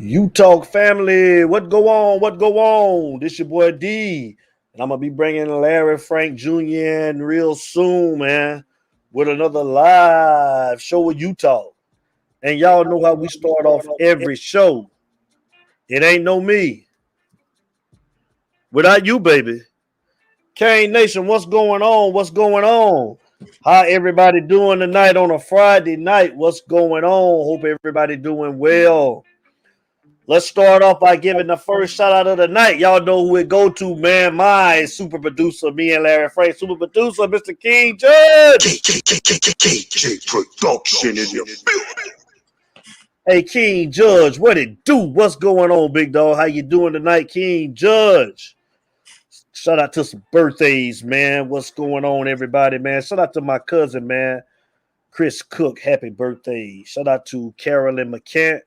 Utalk family, what go on? What go on? This your boy D, and I'm gonna be bringing Larry Frank Jr. in real soon, man, with another live show with Utalk. And y'all know how we start off every show. It ain't no me without you, baby. Kane Nation, what's going on? What's going on? How everybody doing tonight on a Friday night? What's going on? Hope everybody doing well. Let's start off by giving the first shout out of the night. Y'all know who it go to, man. My super producer, me and Larry Frank. Super producer, Mr. King Judge. KJ Production in the building. Hey, King Judge, what it do? What's going on, big dog? How you doing tonight, King Judge? Shout out to some birthdays, man. What's going on, everybody, man? Shout out to my cousin, man, Chris Cook. Happy birthday. Shout out to Carolyn McCant.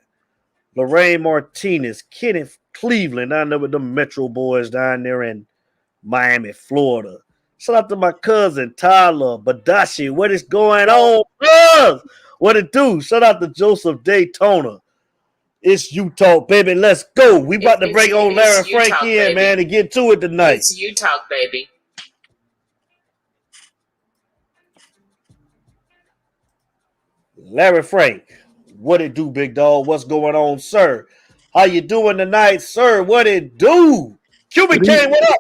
Lorraine Martinez, Kenneth Cleveland, down there with the Metro boys down there in Miami, Florida. Shout out to my cousin, Tyler Badashi. What is going on, bro? What it do? Shout out to Joseph Daytona. It's Utalk, baby. Let's go. We about to bring on Larry Frank in, baby, man, and get to it tonight. It's Utalk, baby. Larry Frank. What it do, big dog? What's going on, sir? How you doing tonight, sir? What it do? Cuban Kane, what up?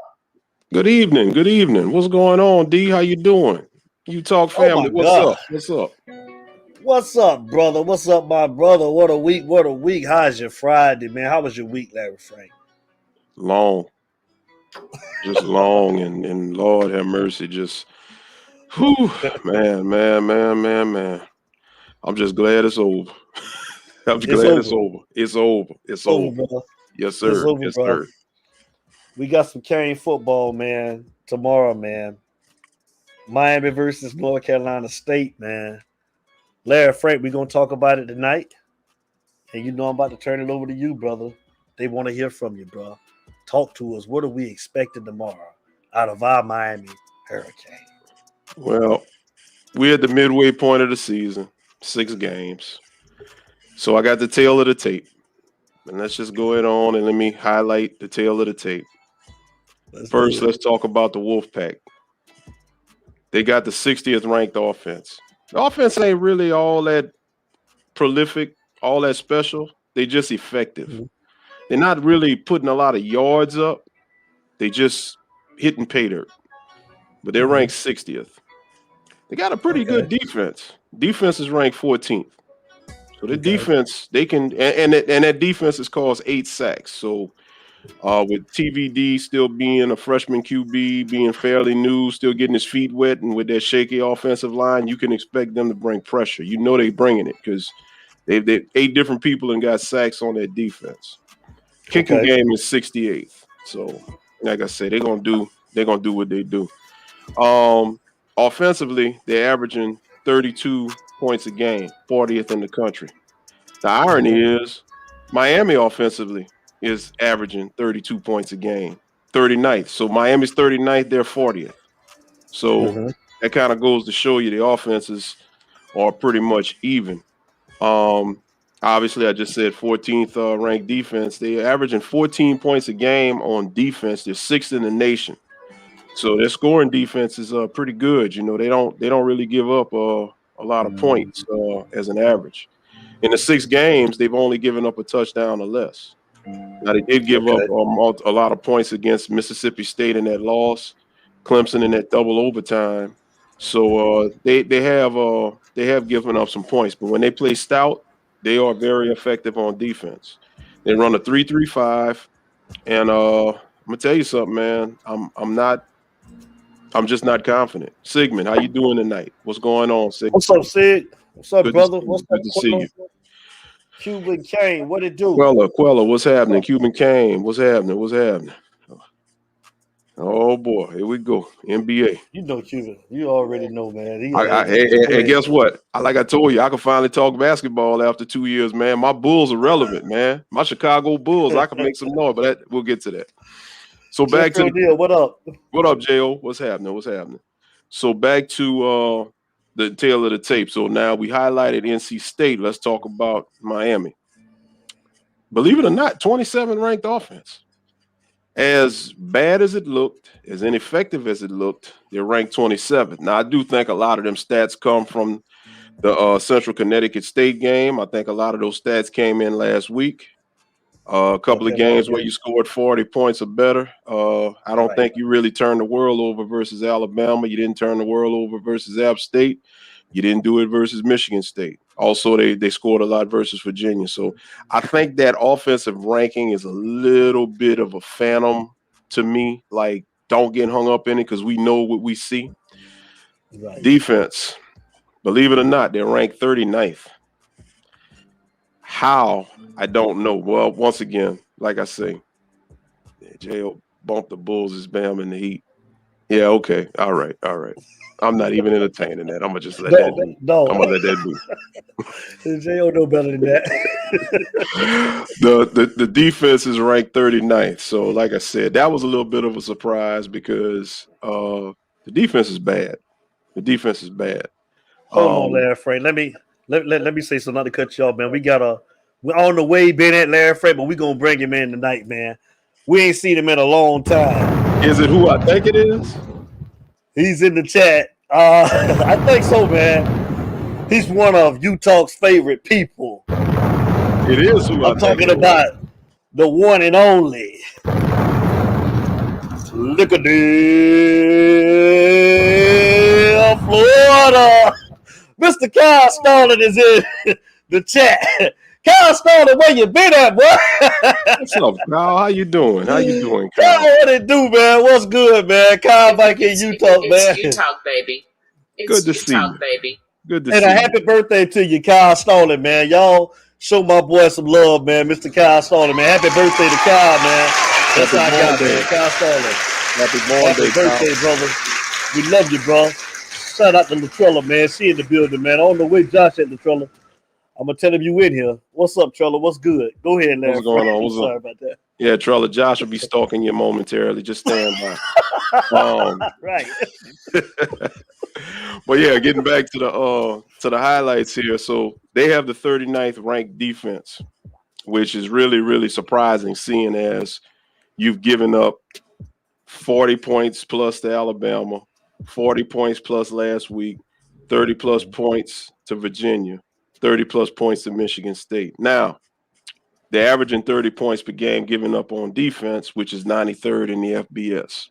Good evening. Good evening. What's going on, D? How you doing? Utalk family. What's up? What's up? What's up, brother? What's up, my brother? What a week. What a week. How's your Friday, man? How was your week, Larry Frank? Long. Just long and Lord have mercy. Just whew, man. I'm just glad it's over. I'm glad it's over. It's over. It's over. Brother. Yes, sir. It's over, yes, bro. sir. We got some Kane football, man, tomorrow, man. Miami versus North Carolina State, man. Larry Frank, we're going to talk about it tonight. And you know I'm about to turn it over to you, brother. They want to hear from you, bro. Talk to us. What are we expecting tomorrow out of our Miami Hurricane? Well, we're at the midway point of the season. 6 games. So I got the tail of the tape. And let's just go ahead on and let me highlight the tail of the tape. First, let's talk about the Wolfpack. They got the 60th ranked offense. The offense ain't really all that prolific, all that special. They just effective. Mm-hmm. They're not really putting a lot of yards up. They just hitting pay dirt. But they're ranked 60th. They got a pretty good defense. Defense is ranked 14th. So the defense, they can, and that defense has caused 8 sacks. So with TVD still being a freshman QB, being fairly new, still getting his feet wet, and with that shaky offensive line, you can expect them to bring pressure. You know they're bringing it because they've 8 different people and got sacks on that defense. Kicking game is 68th. So like I said, they're gonna do what they do. Offensively, they're averaging 32 points a game, 40th in the country. The irony is Miami offensively is averaging 32 points a game, 39th. So Miami's 39th, they're 40th. So that kind of goes to show you the offenses are pretty much even. Obviously, I just said 14th ranked defense. They're averaging 14 points a game on defense. They're 6th in the nation. So their scoring defense is pretty good. You know, they don't really give up a lot of points as an average. In the 6 games, they've only given up a touchdown or less. Now they did give up a lot of points against Mississippi State in that loss, Clemson in that double overtime. So they have given up some points. But when they play stout, they are very effective on defense. They run a 3-3-5, and I'm gonna tell you something, man. I'm just not confident. Sigmund, how you doing tonight? What's going on, Sig? What's up, Sig? What's up, brother? What's good to see you. Cuban Kane, what it do? Quella, what's happening? Cuban Kane, what's happening? Oh boy, here we go. NBA. You know Cuban. You already know, man. And guess what? Like I told you, I can finally talk basketball after 2 years, man. My Bulls are relevant, man. My Chicago Bulls, I can make some noise, but we'll get to that. So back to O'Neal, what up? What up, Jo? What's happening? What's happening? So back to the tail of the tape. So now we highlighted NC State. Let's talk about Miami. Believe it or not, 27 ranked offense. As bad as it looked, as ineffective as it looked, they're ranked 27th. Now, I do think a lot of them stats come from the Central Connecticut State game. I think a lot of those stats came in last week. A couple of games where you scored 40 points or better. I don't think you really turned the world over versus Alabama. You didn't turn the world over versus App State. You didn't do it versus Michigan State. Also, they scored a lot versus Virginia. So I think that offensive ranking is a little bit of a phantom to me. Like, don't get hung up in it because we know what we see. Right. Defense, believe it or not, they're ranked 39th. How? I don't know. Well, once again, like I say, J.O. bumped the Bulls as Bam in the Heat. Yeah, okay. All right. I'm not even entertaining that. I'm gonna just let that be. No. I'm gonna let that be. J.O. know better than that. the defense is ranked 39th. So, like I said, that was a little bit of a surprise because the defense is bad. The defense is bad. Hold on, Larry Frank. Let me say something, not to cut you off, man. We're on the way, been at Larry Frank, but we're gonna bring him in tonight, man. We ain't seen him in a long time. Is it who I think it is? He's in the chat. I think so, man. He's one of utalk's favorite people. It is who I'm talking about. The one and only. Look at this, Florida. Mr. Kyle Starlin is in the chat. Kyle Starlin, where you been at, boy? What's up, Kyle? How you doing? Kyle? Kyle, what it do, man? What's good, man? Kyle back in utalk, man. It's utalk, baby. Good to see you. Baby. Good to see you. And a happy birthday to you, Kyle Starlin, man. Y'all show my boy some love, man. Mr. Kyle Starlin, man. Happy birthday to Kyle, man. That's how I got, man. Kyle Starlin. Happy birthday, brother. We love you, bro. Shout out to Latrella, man. She in the building, man. On the way, Josh at Latrella. I'm going to tell him you in here. What's up, Trella? What's good? Go ahead, Larry. What's going on? Sorry about that. Yeah, Trella, Josh will be stalking you momentarily. Just stand by. Right. But yeah, getting back to the highlights here. So they have the 39th ranked defense, which is really, really surprising, seeing as you've given up 40 points plus to Alabama, 40 points plus last week, 30 plus points to Virginia, 30 plus points to Michigan State. Now, they're averaging 30 points per game given up on defense, which is 93rd in the FBS.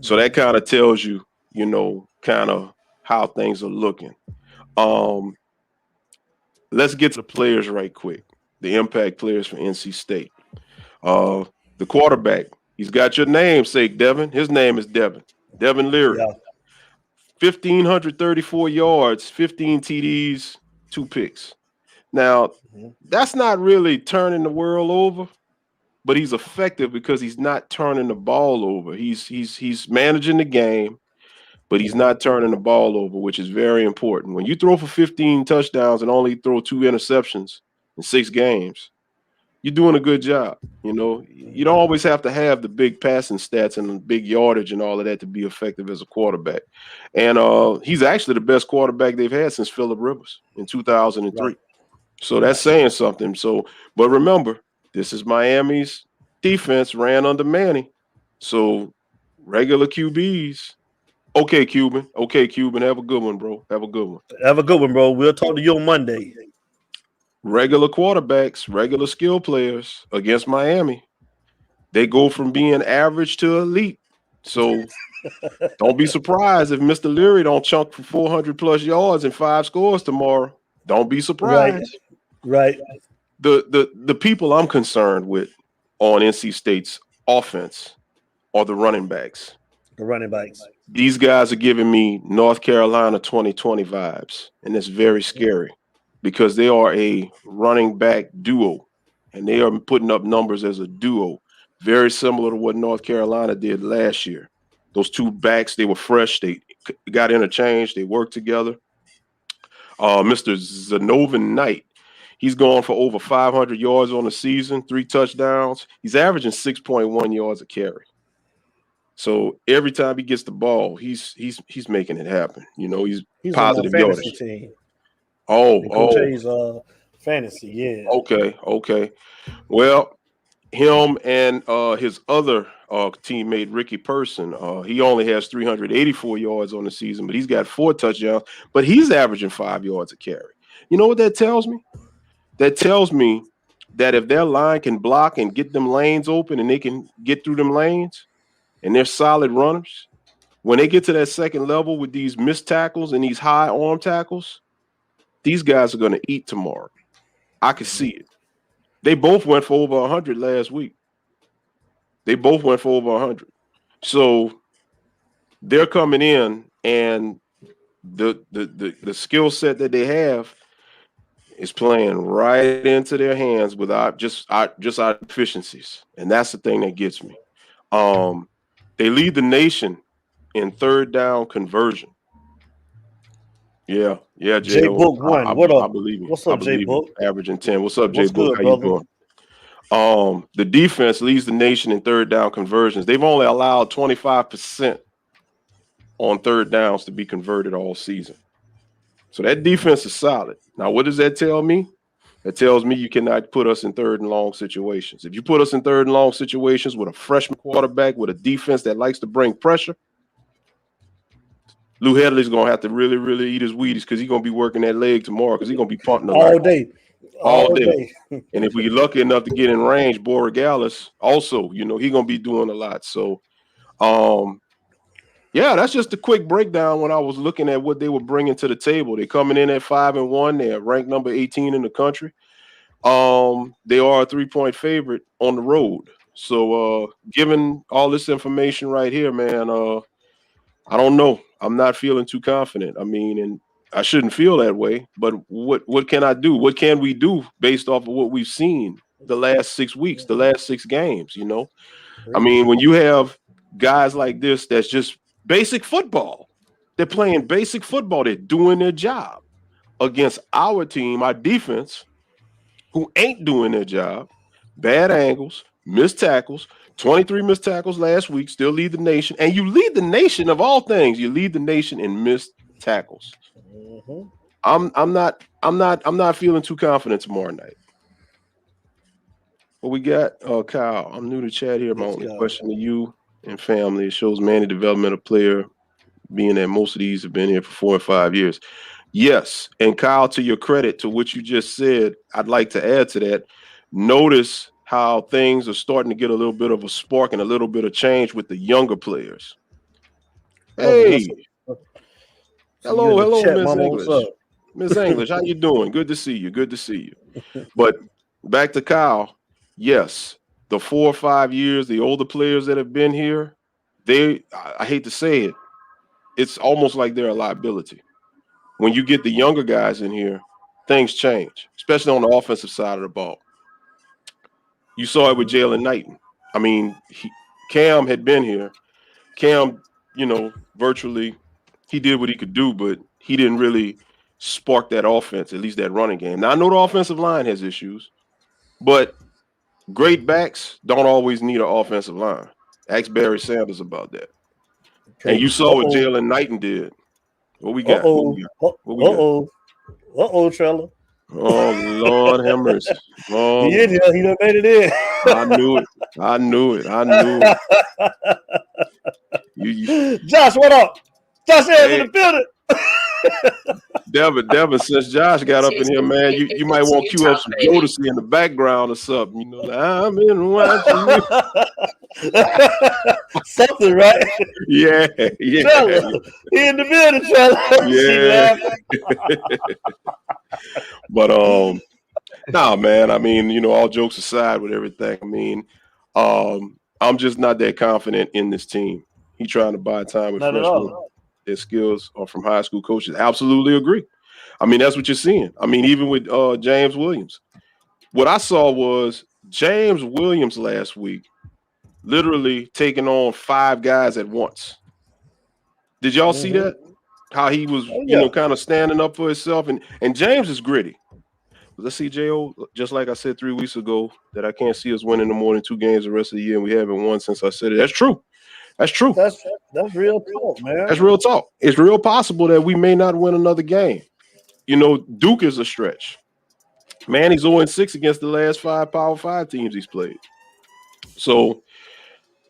So that kind of tells you, kind of how things are looking. Let's get to the players right quick, the impact players for NC State. The quarterback, he's got your namesake, Devin. His name is Devin Leary. Yeah. 1,534 yards, 15 TDs, 2 picks. Now, that's not really turning the world over, but he's effective because he's not turning the ball over. He's managing the game, but he's not turning the ball over, which is very important. When you throw for 15 touchdowns and only throw 2 interceptions in 6 games, you're doing a good job. You don't always have to have the big passing stats and the big yardage and all of that to be effective as a quarterback. And he's actually the best quarterback they've had since Phillip Rivers in 2003. Right. So that's saying something. But remember, this is Miami's defense ran under Manny. So regular QBs. Okay, Cuban. Have a good one, bro. Have a good one, bro. We'll talk to you on Monday. Regular quarterbacks, regular skill players against Miami, they go from being average to elite. So don't be surprised if Mr. Leary don't chunk for 400 plus yards and 5 scores tomorrow. Don't be surprised. Right. The people I'm concerned with on NC State's offense are the running backs. These guys are giving me North Carolina 2020 vibes, and it's very scary because they are a running back duo, and they are putting up numbers as a duo, very similar to what North Carolina did last year. Those two backs, they were fresh. They got interchanged. They worked together. Mr. Zanovan Knight, he's gone for over 500 yards on the season, 3 touchdowns. He's averaging 6.1 yards a carry. So every time he gets the ball, he's making it happen. You know, he's positive on my fantasy yardage. team. Oh, Jay's fantasy, yeah. Okay. Well, him and his other teammate Ricky Person, he only has 384 yards on the season, but he's got 4 touchdowns. But he's averaging 5 yards a carry. You know what that tells me? That tells me that if their line can block and get them lanes open and they can get through them lanes, and they're solid runners, when they get to that second level with these missed tackles and these high arm tackles, these guys are going to eat tomorrow. I can see it. They both went for over 100 last week. They both went for over 100. So they're coming in, and the skill set that they have is playing right into their hands without just our deficiencies. And that's the thing that gets me. They lead the nation in third down conversion. Yeah, J Book 1. What up? I believe you. What's up, J Book? Averaging 10. What's up, J Book? Good, How brother? you doing? The defense leads the nation in third down conversions. They've only allowed 25% on third downs to be converted all season. So that defense is solid. Now, what does that tell me? That tells me you cannot put us in third and long situations. If you put us in third and long situations with a freshman quarterback, with a defense that likes to bring pressure, Lou Headley's going to have to really, really eat his Wheaties because he's going to be working that leg tomorrow because he's going to be punting all day. And if we're lucky enough to get in range, Borregales also, you know, he's going to be doing a lot. So, yeah, that's just a quick breakdown when I was looking at what they were bringing to the table. They're coming in at 5-1. They're ranked number 18 in the country. They are a 3-point favorite on the road. So, given all this information right here, man, I don't know. I'm not feeling too confident. I mean, and I shouldn't feel that way, but what can I do? What can we do based off of what we've seen the last 6 weeks, the last 6 games, you know? I mean, when you have guys like this, that's just basic football. They're playing basic football. They're doing their job against our team, our defense, who ain't doing their job. Bad angles, missed tackles, 23 missed tackles last week, still lead the nation. And you lead the nation of all things. You lead the nation in missed tackles. Mm-hmm. I'm not feeling too confident tomorrow night. What we got? Kyle, I'm new to chat here. My only question to you and family, it shows Manny development of player, being that most of these have been here for 4 or 5 years. Yes. And Kyle, to your credit, to what you just said, I'd like to add to that. Notice how things are starting to get a little bit of a spark and a little bit of change with the younger players. Hey. Hello, Miss English. Miss English, how you doing? Good to see you. But back to Kyle. Yes, the 4 or 5 years, the older players that have been here, I hate to say it, it's almost like they're a liability. When you get the younger guys in here, things change, especially on the offensive side of the ball. You saw it with Jalen Knighton. I mean, Cam had been here. Cam, you know, virtually he did what he could do, but he didn't really spark that offense, at least that running game. Now, I know the offensive line has issues, but great backs don't always need an offensive line. Ask Barry Sanders about that. Okay. And you saw what Jalen Knighton did. What we got? Trella. Oh, Lord have mercy. Oh, he done made it in. I knew it. Josh, what up? Josh is in the building. Devin, since Josh got up in here, man, you might want to cue up some Jodeci in the background or something. You know, like, I've been watching you. Something, right? Yeah. Trella, he in the building, Trella. Yeah. But nah, man. I mean, you know, all jokes aside with everything. I mean, I'm just not that confident in this team. He trying to buy time with freshmen. Their skills are from high school coaches. Absolutely agree. I mean, that's what you're seeing. I mean, even with James Williams. What I saw was James Williams last week literally taking on 5 guys at once. Did y'all see that? How he was, kind of standing up for himself, and James is gritty. Let's see, Jo. Just like I said 3 weeks ago, that I can't see us winning no more than 2 games the rest of the year, and we haven't won since I said it. That's true. That's true. That's real talk, man. That's real talk. It's real possible that we may not win another game. Duke is a stretch. Man, he's 0-6 against the last 5 Power 5 teams he's played. So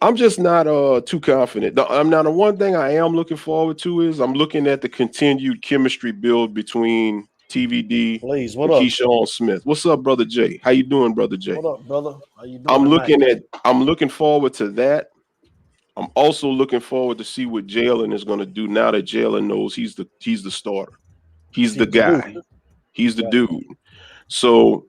I'm just not too confident. Now, the one thing I am looking forward to is I'm looking at the continued chemistry build between TVD and Keyshawn Smith. What's up, Brother Jay? How you doing, Brother Jay? What up, brother? How you doing? I'm looking forward to that. I'm also looking forward to see what Jalen is going to do now that Jalen knows he's the starter. He's the guy. He's the dude. So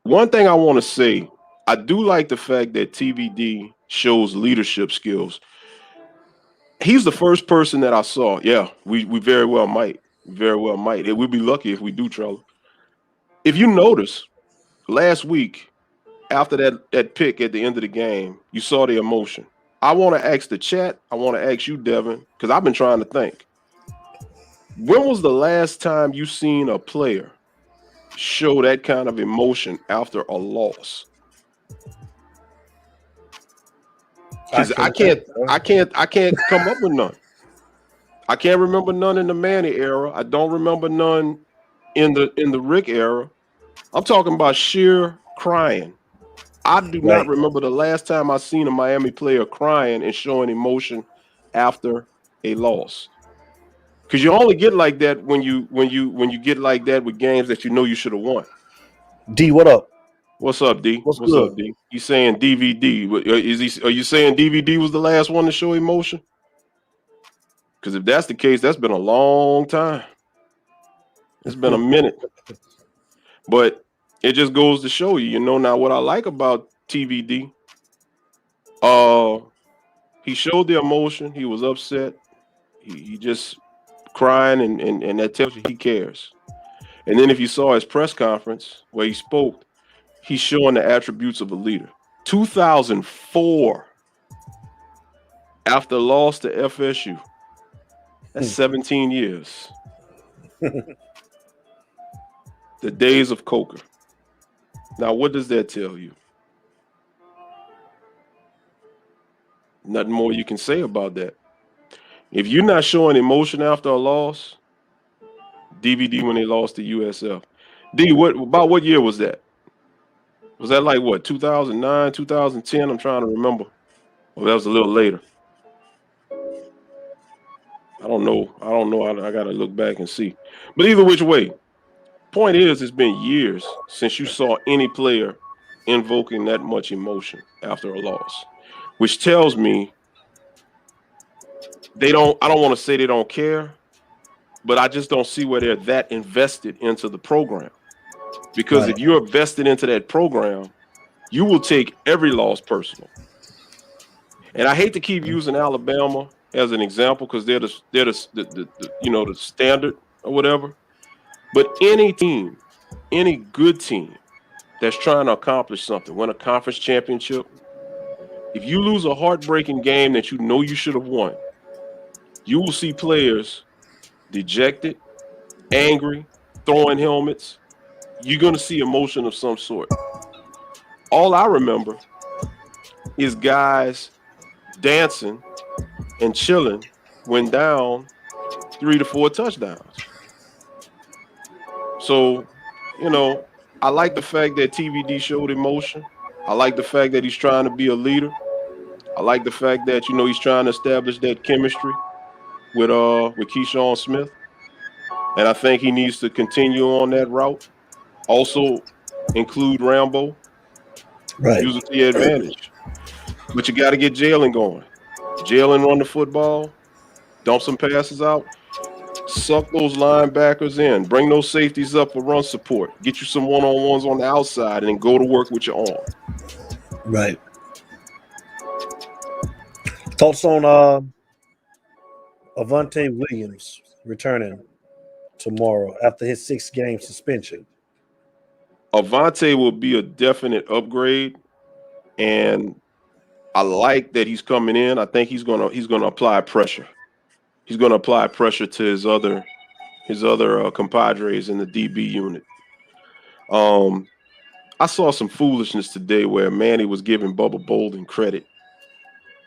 one thing I want to say, I do like the fact that TVD shows leadership skills. He's the first person that I saw. Yeah, we very well might. Very well might. We'd be lucky if we do, Trello. If you notice, last week, after that pick at the end of the game, you saw the emotion. I want to ask the chat. I want to ask you, Devin, because I've been trying to think. When was the last time you seen a player show that kind of emotion after a loss? Because I can't come up with none. I can't remember none in the Manny era. I don't remember none in the Rick era. I'm talking about sheer crying. I do not remember the last time I seen a Miami player crying and showing emotion after a loss. Because you only get like that when you get like that with games that you should have won. D, what up? What's up, D? What's up, D? You saying DVD? Are you saying DVD was the last one to show emotion? Because if that's the case, that's been a long time. It's been a minute. But it just goes to show you, now what I like about TVD, he showed the emotion. He was upset. He just crying, and that tells you he cares. And then if you saw his press conference where he spoke, he's showing the attributes of a leader. 2004, after loss to FSU. That's 17 years. The days of Coker. Now, what does that tell you? Nothing more you can say about that. If you're not showing emotion after a loss, DVD when they lost to USF. D, about what year was that? Was that like what, 2009, 2010? I'm trying to remember. Well, that was a little later. I don't know. I got to look back and see. But either which way, point is, it's been years since you saw any player invoking that much emotion after a loss, which tells me I don't want to say they don't care, but I just don't see where they're that invested into the program. Because if you're invested into that program, you will take every loss personal. And I hate to keep using Alabama as an example because they're the standard or whatever. But any team, any good team that's trying to accomplish something, win a conference championship, if you lose a heartbreaking game that you should have won, you will see players dejected, angry, throwing helmets. You're going to see emotion of some sort. All I remember is guys dancing and chilling when down 3 to 4 touchdowns. So, I like the fact that TVD showed emotion. I like the fact that he's trying to be a leader. I like the fact that, he's trying to establish that chemistry with Keyshawn Smith. And I think he needs to continue on that route. Also include Rambo. Use it to your advantage. But you got to get Jalen going. Jalen run the football, dump some passes out, suck those linebackers in, bring those safeties up for run support, get you some one-on-ones on the outside, and then go to work with your arm. Right. Thoughts on Avante Williams returning tomorrow after his 6-game suspension? Avante will be a definite upgrade, and I like that he's coming in. I think he's gonna apply pressure. he's going to apply pressure to his other compadres in the DB unit. I saw some foolishness today where Manny was giving Bubba Bolden credit,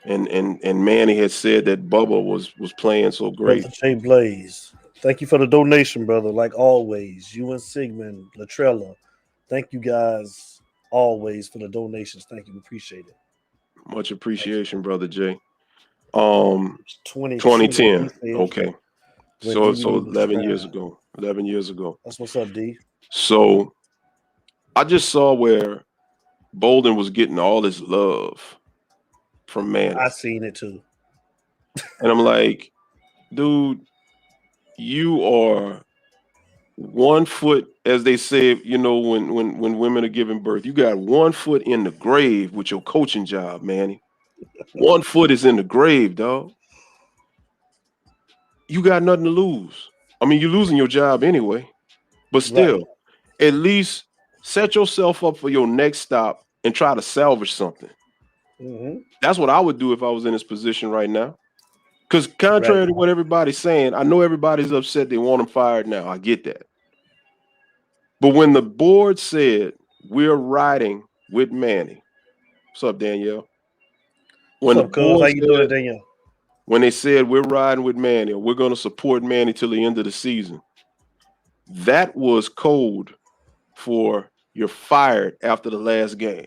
and Manny had said that Bubba was playing so great. Brother Jay Blaze, thank you for the donation, brother. Like always, you and Sigmund Latrella, thank you guys always for the donations. Thank you, appreciate it. Much appreciation, brother Jay. 2010. Okay. So 11 years ago. 11 years ago. That's what's up, D. So I just saw where Bolden was getting all this love from Manny. I seen it too. And I'm like, dude, you are 1 foot, as they say, you know, when women are giving birth, you got 1 foot in the grave with your coaching job, Manny. 1 foot is in the grave, dog. You got nothing to lose. I mean, you're losing your job anyway, but still, at least set yourself up for your next stop and try to salvage something. That's what I would do if I was in this position right now. Because contrary to what everybody's saying, I know everybody's upset they want him fired now. I get that. But when the board said we're riding with Manny, what's up, Danielle? When what's up, cuz? How you doing, Danielle? When they said we're riding with Manny, or we're going to support Manny till the end of the season, that was code for you're fired after the last game.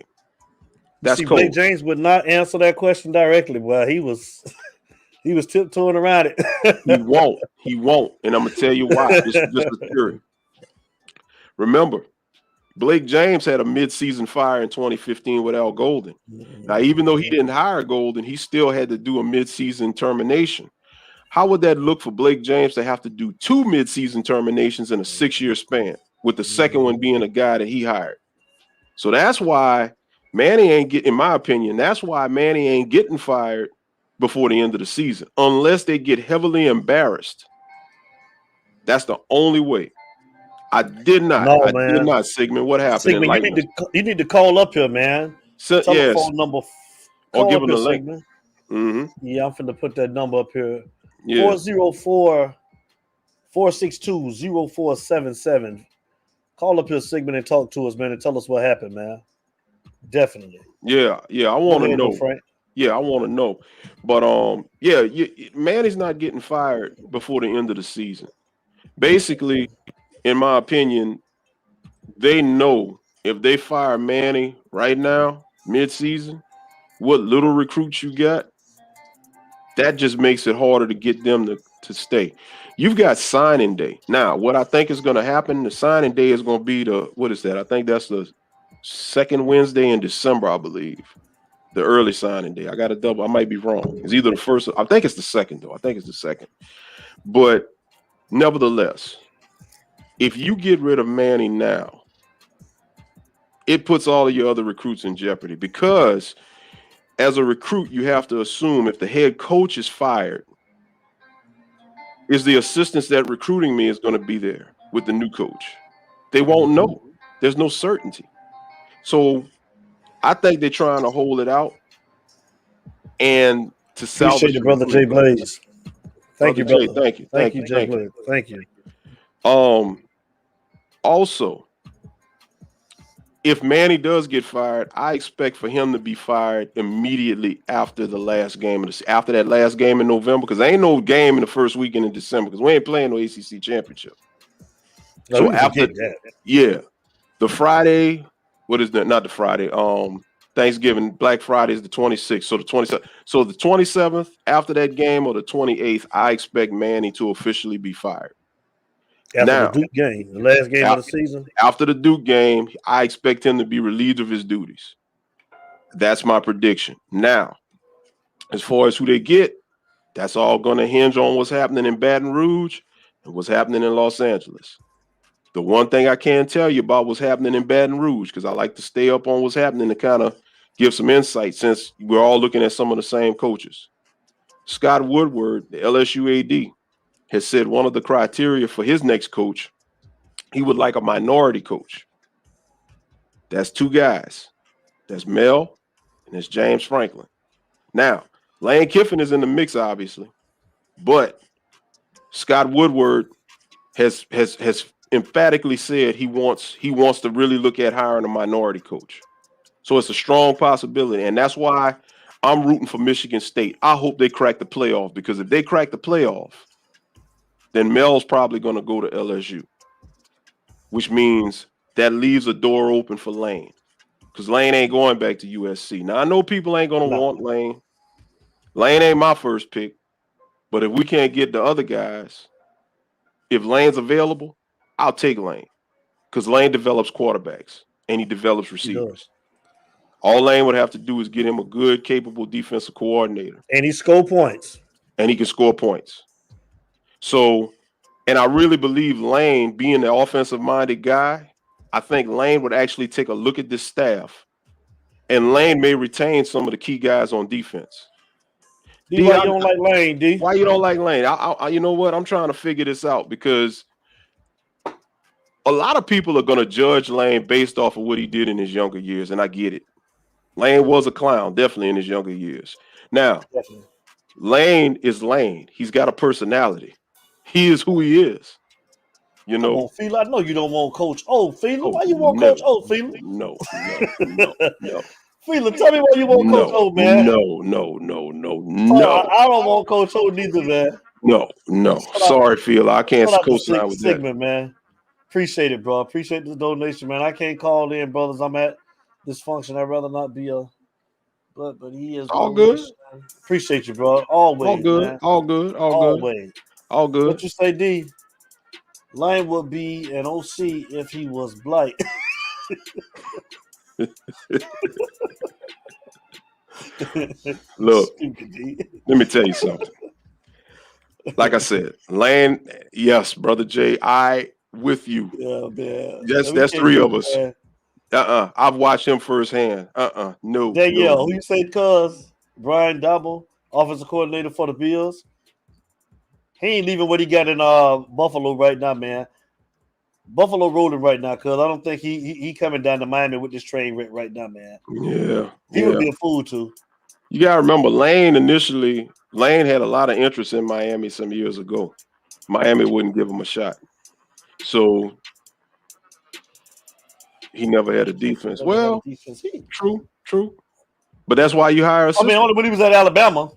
That's code. Blake James would not answer that question directly, but he was tiptoeing around it. He won't. And I'm gonna tell you why. This is just the theory. Remember, Blake James had a mid-season fire in 2015 with Al Golden. Now, even though he didn't hire Golden, he still had to do a mid-season termination. How would that look for Blake James to have to do 2 mid-season terminations in a 6-year span, with the second one being a guy that he hired? So that's why Manny ain't getting, in my opinion, that's why Manny ain't getting fired before the end of the season, unless they get heavily embarrassed. That's the only way. I did not. No, I man. did not, Sigmund. What happened? Sigmund, you need to call up here, man. Telephone number. I'll give him the link. Yeah, I'm finna put that number up here. Yeah. 404-462-0477. Call up here, Sigmund, and talk to us, man, and tell us what happened, man. Definitely. Yeah. I want to know. Frank. Yeah, I want to know. But Manny's not getting fired before the end of the season. Basically, in my opinion, they know if they fire Manny right now, mid-season, what little recruits you got, that just makes it harder to get them to stay. You've got signing day. Now, what I think is going to happen, the signing day is going to be what is that? I think that's the second Wednesday in December, I believe. The early signing day. I got to double. I might be wrong. It's either the first. I think it's the second, though. I think it's the second. But nevertheless, if you get rid of Manny now, it puts all of your other recruits in jeopardy, because as a recruit, you have to assume if the head coach is fired, is the assistants that recruiting me is going to be there with the new coach? They won't know. There's no certainty. So I think they're trying to hold it out and to salvage. Appreciate it, brother Jay Blaze. Thank you, brother. Thank you, Jay Blaze. Thank you. Also, if Manny does get fired, I expect for him to be fired immediately after the last game after that last game in November, because there ain't no game in the first weekend in December, because we ain't playing no ACC championship. No, so after the Friday, what is that? Not the Friday. Thanksgiving, Black Friday is the 26th. So the 27th. So the 27th, after that game, or the 28th, I expect Manny to officially be fired. After the Duke game, the last game of the season. After the Duke game, I expect him to be relieved of his duties. That's my prediction. Now, as far as who they get, that's all going to hinge on what's happening in Baton Rouge and what's happening in Los Angeles. The one thing I can tell you about what's happening in Baton Rouge, because I like to stay up on what's happening to kind of give some insight, since we're all looking at some of the same coaches. Scott Woodward, the LSU AD, has said one of the criteria for his next coach, he would like a minority coach. That's 2 guys. That's Mel and that's James Franklin. Now, Lane Kiffin is in the mix, obviously, but Scott Woodward has emphatically said he wants to really look at hiring a minority coach. So it's a strong possibility, and that's why I'm rooting for Michigan State. I hope they crack the playoff, because if they crack the playoff, then Mel's probably going to go to LSU, which means that leaves a door open for Lane, because Lane ain't going back to USC. Now, I know people ain't going to want Lane. Lane ain't my first pick, but if we can't get the other guys, if Lane's available, I'll take Lane, because Lane develops quarterbacks and he develops receivers. All Lane would have to do is get him a good, capable defensive coordinator. And he score points. And he can score points. So, and I really believe Lane, being the offensive-minded guy, I think Lane would actually take a look at this staff, and Lane may retain some of the key guys on defense. D, why you don't like Lane, D? Why you don't like Lane? I you know what? I'm trying to figure this out, because a lot of people are going to judge Lane based off of what he did in his younger years, and I get it. Lane was a clown, definitely, in his younger years. Now, Lane is Lane. He's got a personality. He is who he is. You know. Come on, Fila. I know you don't want Coach O. Fila, why you want Coach O, Fila? No. Fila, tell me why you want Coach O, man. No. I don't want Coach O neither, man. No. Sorry, Fila. I can't co-sign with that. Man. Appreciate it, bro. Appreciate the donation, man. I can't call in, brothers. I'm at dysfunction. I'd rather not be but he is all good. Appreciate you, bro. Always, all good, man. all good. All good. What you say, D? Lane would be an OC if he was black. Look, let me tell you something. Like I said, Lane, yes, brother Jay, I with you. Yeah, man. That's three of us. Man. I've watched him firsthand. No. Danielle, who you say, cuz? Brian Dabble, offensive coordinator for the Bills. He ain't leaving what he got in Buffalo right now, man. Buffalo rolling right now, cuz I don't think he coming down to Miami with this train wreck right now, man. Yeah. He would be a fool too. You gotta remember, Lane had a lot of interest in Miami some years ago. Miami wouldn't give him a shot. So he never had a defense. True. But that's why you hire a system. only when he was at Alabama.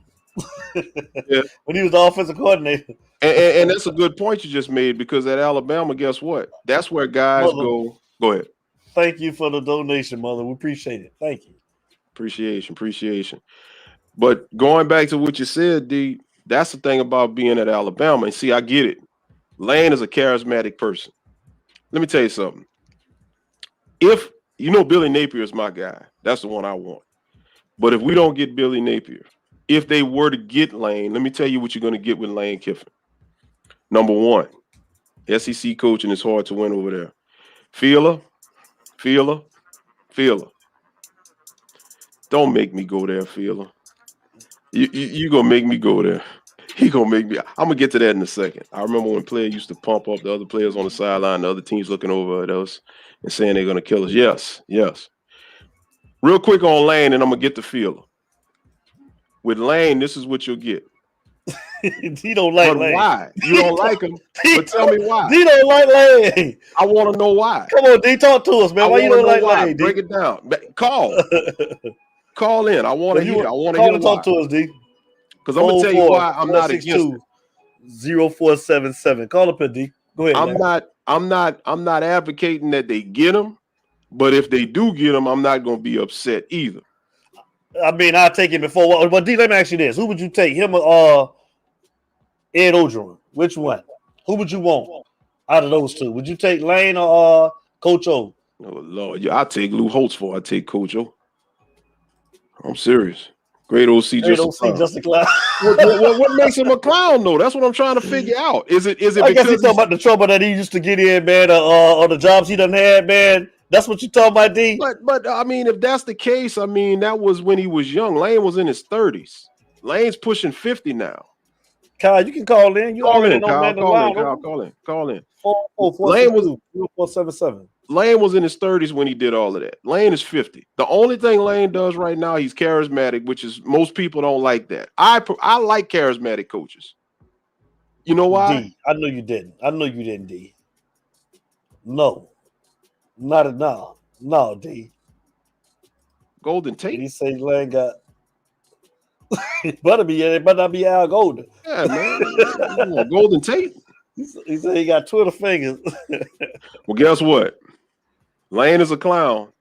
Yeah. When he was the offensive coordinator. And that's a good point you just made, because at Alabama, guess what? That's where guys go. Go ahead. Thank you for the donation, mother. We appreciate it. Thank you. Appreciation. But going back to what you said, D, that's the thing about being at Alabama. And see, I get it. Lane is a charismatic person. Let me tell you something. If you know, Billy Napier is my guy. That's the one I want. But if we don't get Billy Napier, if they were to get Lane, let me tell you what you're going to get with Lane Kiffin. Number one, SEC coaching is hard to win over there. Feeler. Don't make me go there, Feeler. You going to make me go there. He going to make me. I'm going to get to that in a second. I remember when players used to pump up the other players on the sideline, the other teams looking over at us and saying they're going to kill us. Yes. Real quick on Lane, and I'm going to get to Feeler. With Lane, this is what you'll get. He don't like Lane. Why? You don't like him? But tell me why. He don't like Lane. I want to know why. Come on, D, talk to us, man. Why you don't like Lane? Break it down. Call in. I want to hear. I want to hear. Talk to us, D. Because I'm gonna tell you why I'm not against it. 0477. Call up here, D. Go ahead. I'm not advocating that they get him, but if they do get him, I'm not gonna be upset either. I mean, I'll take him before. But D, let me ask you this: who would you take, him or Ed Ogeron? Which one? Who would you want out of those two? Would you take Lane or Coach O? Oh Lord, yeah, I take Lou Holtz for. I take Coach O. I'm serious. Great OC, just a clown. What makes him a clown though? That's what I'm trying to figure out. Is it? I guess he's talking about the trouble that he used to get in, man, or the jobs he done had, man. That's what you talking about, D. But I mean, if that's the case, I mean, that was when he was young. Lane was in his 30s. Lane's pushing 50 now. Kyle, you can call in. You already know, man. Call in. 477. Lane was in his 30s when he did all of that. Lane is 50. The only thing Lane does right now, he's charismatic, which is most people don't like that. I like charismatic coaches. You know why? D. I know you didn't. I know you didn't, D. No. Not enough. No, D. Golden And Tate. he say Lane got it better be it better not be Al Golden. Yeah, man. Golden Tate. He said he got Twitter fingers. Well, guess what? Lane is a clown.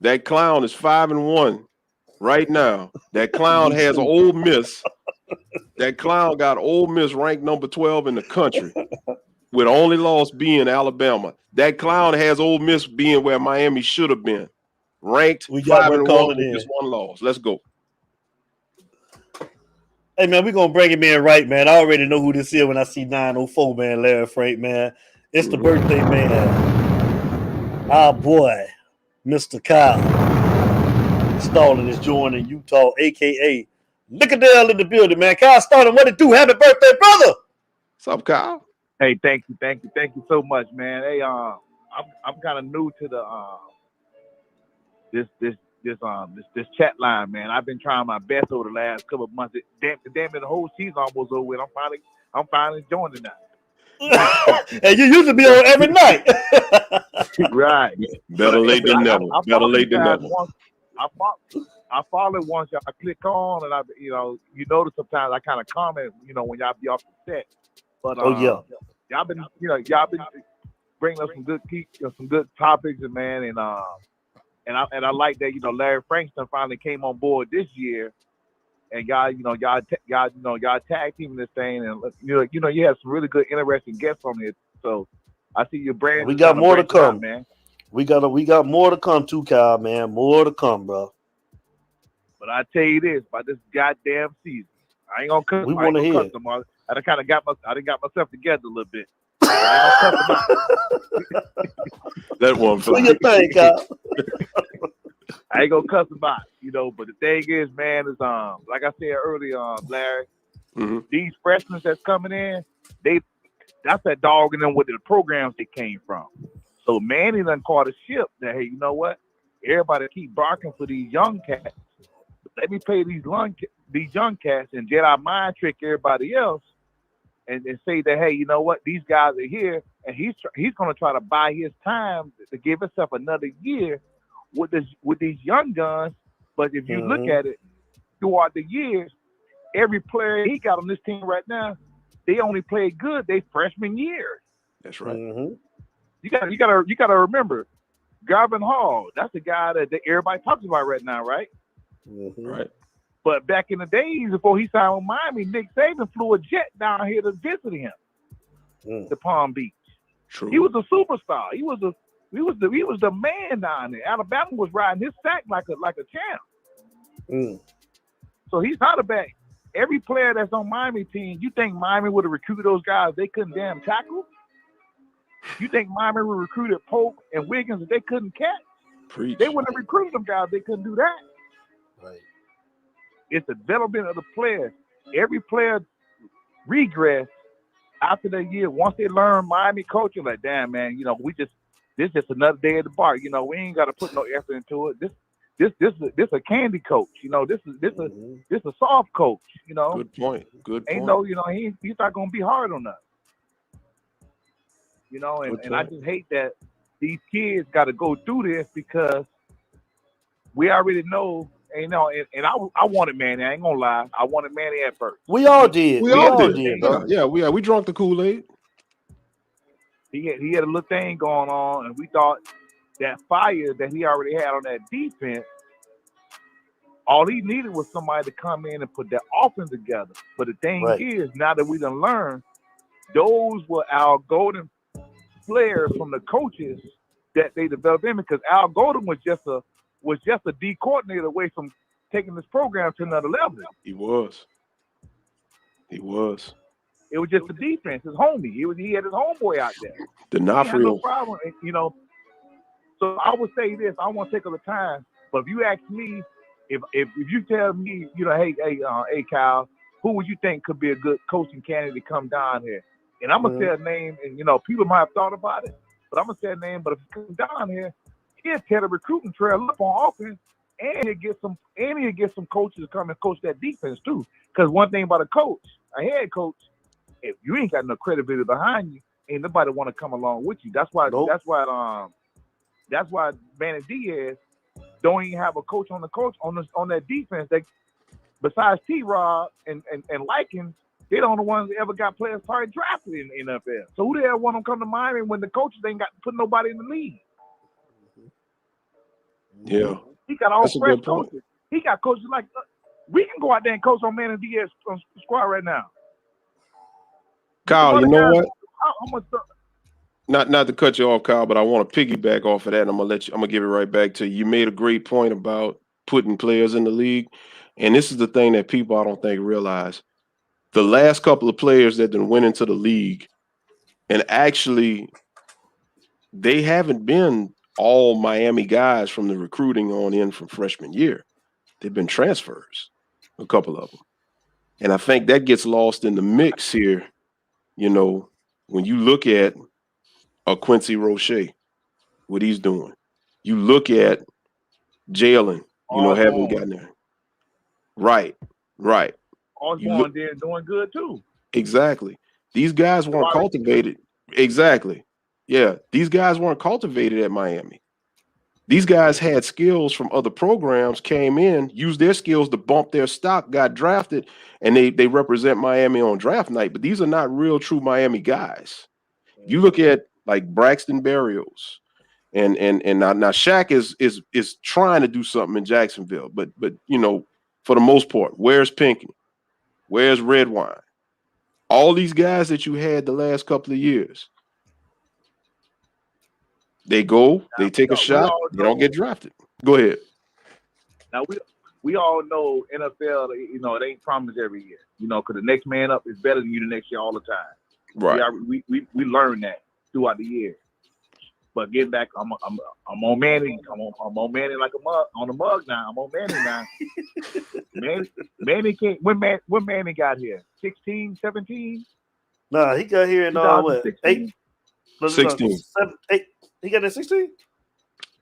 That clown is 5-1 right now. That clown has Ole Miss. That clown got Ole Miss ranked number 12 in the country, with only loss being Alabama. That clown has Ole Miss being where Miami should have been, ranked We got 5-1 with just one loss. Let's go. Hey man, we're gonna bring him in right, man. I already know who this is when I see 904, man, Larry Frank, man. It's the birthday man. Our boy, Mr. Kyle. Stalling is joining Utah, aka Lickadale in the building, man. Kyle Stalling, what it do? Happy birthday, brother! What's up, Kyle? Hey, thank you so much, man. Hey, I'm kind of new to the this chat line, man. I've been trying my best over the last couple of months. Damn it, the whole season almost over with. I'm finally joining now. And you used to be on every night. Right. Better late than never. Better late than never. I follow it once y'all click on, and you notice sometimes I kind of comment, when y'all be off the set. But y'all been bringing us some good topics, and man, and I like that Larry Frankston finally came on board this year, and y'all tag teaming this thing, and you have some really good, interesting guests on it. So I see your brand. We got more to come, out, man. We got more to come too, Kyle, man. More to come, bro. But I tell you this about this goddamn season, I ain't gonna cut. We want to hear. I kind of got myself together a little bit. I That one. What you think, Kyle? I ain't gonna cuss them out, But the thing is, man, is like I said earlier, Larry, these freshmen that's coming in, that's that dog in them with the programs they came from. So Manny done caught a ship that, hey, you know what? Everybody keep barking for these young cats. Let me pay these young cats and Jedi mind trick everybody else and say that, hey, you know what? These guys are here, and he's going to try to buy his time to give himself another year with these young guns. But if you look at it throughout the years, every player he got on this team right now, they only played good they freshman year. That's right. You gotta remember, Garvin Hall. That's the guy that everybody talks about right now, right? Right. But back in the days before he signed with Miami, Nick Saban flew a jet down here to visit him to Palm Beach. True. He was a superstar. He was the man down there. Alabama was riding his sack like a champ. So he's not a bad. Every player that's on Miami team, you think Miami would have recruited those guys they couldn't damn tackle? You think Miami would have recruited Polk and Wiggins if they couldn't catch? Preach. They wouldn't have recruited them guys. They couldn't do that. Right. It's the development of the players. Every player regress after that year. Once they learn Miami culture, like, damn, man, this is just another day at the bar. We ain't got to put no effort into it. This a candy coach. This a soft coach. Good point. Ain't no, he's not gonna be hard on us. And I just hate that these kids got to go through this because we already know. And I wanted Manny. I ain't gonna lie. I wanted Manny at first. We all did. We all did. Yeah, we drank the Kool-Aid. He had a little thing going on, and we thought that fire that he already had on that defense, all he needed was somebody to come in and put that offense together. But the thing is, now that we done learned, those were our golden players from the coaches that they developed in, because Al Golden was just a D coordinator away from taking this program to another level. He was. It was just the defense, his homie. He had his homeboy out there. D'Onofrio. No problem, So I would say this. I won't take all the time, but if you ask me, if you tell me, hey, Kyle, who would you think could be a good coaching candidate to come down here? And I'm gonna say a name, and people might have thought about it, but I'm gonna say a name. But if he comes down here, he'll tear the recruiting trail up on offense, and he'll get some coaches to come and coach that defense too. Because one thing about a head coach, if you ain't got no credibility behind you, ain't nobody want to come along with you. That's why. Nope. That's why Manny Diaz don't even have a coach on that defense. That besides T-Rob and Likens, they're the only ones that ever got players probably drafted in the NFL. So who the hell want them to come to Miami when the coaches ain't got to put nobody in the league? Yeah, he got all that's a fresh good point. coaches. He got coaches like we can go out there and coach on Manny Diaz squad right now. Kyle, you know what? How much? Not to cut you off, Kyle, but I want to piggyback off of that. And I'm gonna give it right back to you. You made a great point about putting players in the league, and this is the thing that people I don't think realize. The last couple of players that then went into the league, and actually, they haven't been all Miami guys from the recruiting on in from freshman year. They've been transfers, a couple of them, and I think that gets lost in the mix here. You know, when you look at a Quincy Roche, what he's doing. You look at Jalen, haven't gotten there. Right. Osborne there doing good too. Exactly. These guys weren't cultivated. Exactly. Yeah. These guys weren't cultivated at Miami. These guys had skills from other programs, came in, used their skills to bump their stock, got drafted, and they represent Miami on draft night. But these are not real, true Miami guys. You look at like Braxton Berrios, and now Shaq is trying to do something in Jacksonville, but for the most part, where's Pinckney? Where's Redwine? All these guys that you had the last couple of years, they go, they take a shot, they don't get drafted. Go ahead. Now we all know NFL, it ain't promised every year, because the next man up is better than you the next year all the time. Right. We learn that throughout the year. But getting back, I'm on Manny. I'm on Manny like a mug on the mug now. I'm on Manny now. Manny can't. When Manny got here, 16, 17. Nah, he got here in what? 8, 16. 7, 8. He got in 16.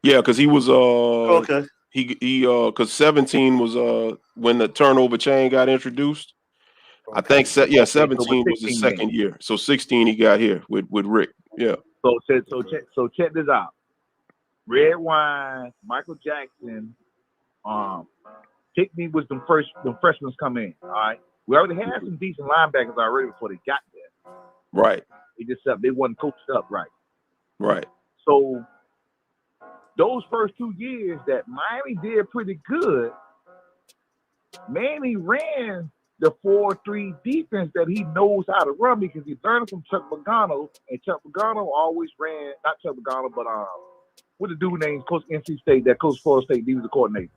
Yeah, because he was okay. He because 17 was when the turnover chain got introduced. Okay. I think 17 was his second year. So 16 he got here with Rick. Yeah. So check this out. Redwine, Michael Jackson, Pickney was the freshmen come in. All right. We already had some decent linebackers already before they got there. Right. They wasn't coached up right. Right. So those first 2 years that Miami did pretty good, Manny ran the 4-3 defense that he knows how to run because he learned from Chuck Pagano, and Chuck Pagano always ran, not Chuck Pagano, but what the dude named Coach NC State, that Coach Florida State, he was the coordinator.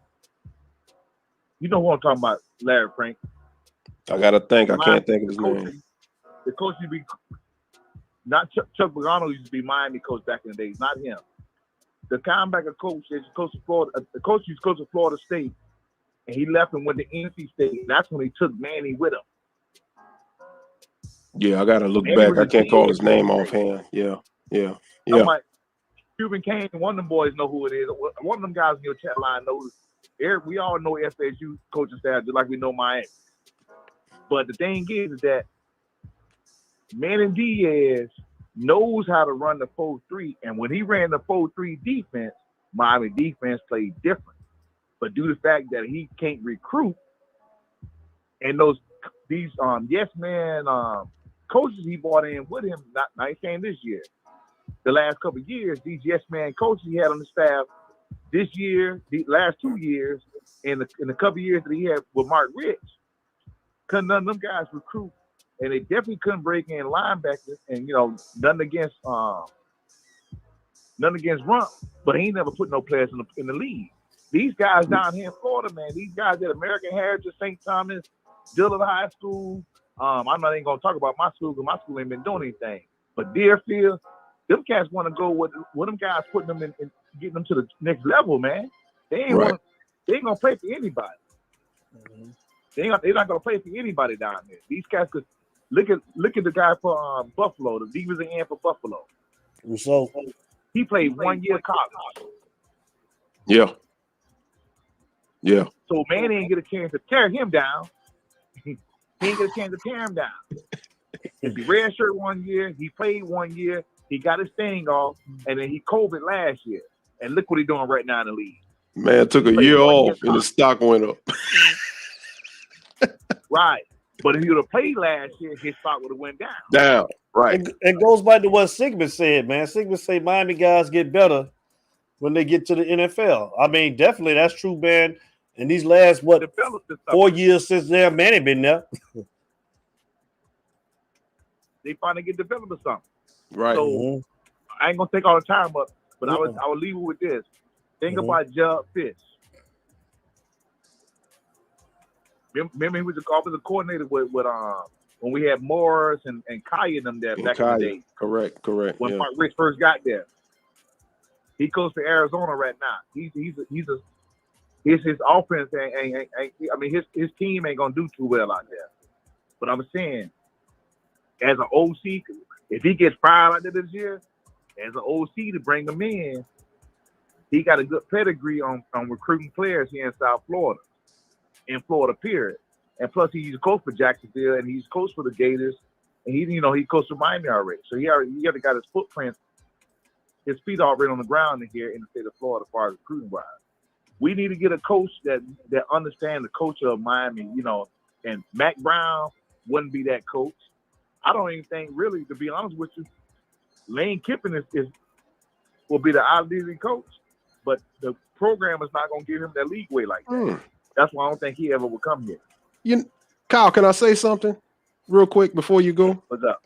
You know who I'm talking about, Larry Frank. I gotta think. I can't think of his name. The coach used to be not Chuck Pagano used to be Miami coach back in the days, not him. The linebacker coach is coach of Florida. The coach used to coach of Florida State, and he left and went to NC State. That's when he took Manny with him. Yeah, I gotta look back. I can't call his name offhand. Yeah. I'm like, Cuban Kane, one of them boys know who it is. One of them guys in your chat line knows. We all know FSU coaching staff just like we know Miami. But the thing is that Manny Diaz knows how to run the 4-3, and when he ran the 4-3 defense, Miami defense played different. But due to the fact that he can't recruit, and these yes man coaches he brought in with him, not he came this year. The last couple of years, these yes man coaches he had on the staff this year, the last 2 years, and the couple of years that he had with Mark Rich, couldn't none of them guys recruit. And they definitely couldn't break in linebackers, and nothing against Rump, but he ain't never put no players in the league. These guys down here in Florida, man, these guys at American Heritage, St. Thomas, Dillon High School. I'm not even gonna talk about my school because my school ain't been doing anything. But Deerfield, them cats want to go with them guys putting them in getting them to the next level, man. They ain't gonna play for anybody. Mm-hmm. They're not gonna play for anybody down there. These cats could. Look at the guy for Buffalo, the defensive end for Buffalo. So he played 1 year college. Yeah. So man didn't get a chance to tear him down. He ain't get a chance to tear him down. If he red shirt 1 year, he played 1 year, he got his thing off, and then he COVID last year. And look what he's doing right now in the league. Man, took a year off and the stock went up. Right. But if he would have played last year, his stock would have went down. Down. Right. It goes back to what Sigmund said, man. Sigmund said Miami guys get better when they get to the NFL. I mean, definitely that's true, man. And these last 4 years since their Manny been there, they finally get developed or something. Right. So I ain't gonna take all the time up, but I would leave you with this. Think about Judd Fish. Remember he was the offensive coordinator with when we had Morris and Kaya and them there back in the day. Correct. When Mark Rich first got there. He goes to Arizona right now. He's his offense ain't I mean his team ain't gonna do too well out there. But I'm saying, as an OC, if he gets fired out there this year, as an OC to bring him in, he got a good pedigree on recruiting players here in South Florida, in Florida, period. And plus, he's coached for Jacksonville and he's coached for the Gators, and he coached for Miami already. So he already got his footprint, his feet already on the ground here in the state of Florida, as far as recruiting wise. We need to get a coach that understands the culture of Miami, and Mac Brown wouldn't be that coach. I don't even think, really, to be honest with you, Lane Kiffin will be the ideal coach, but the program is not going to give him that leeway like that. That's why I don't think he ever will come here. Kyle, can I say something real quick before you go? What's up?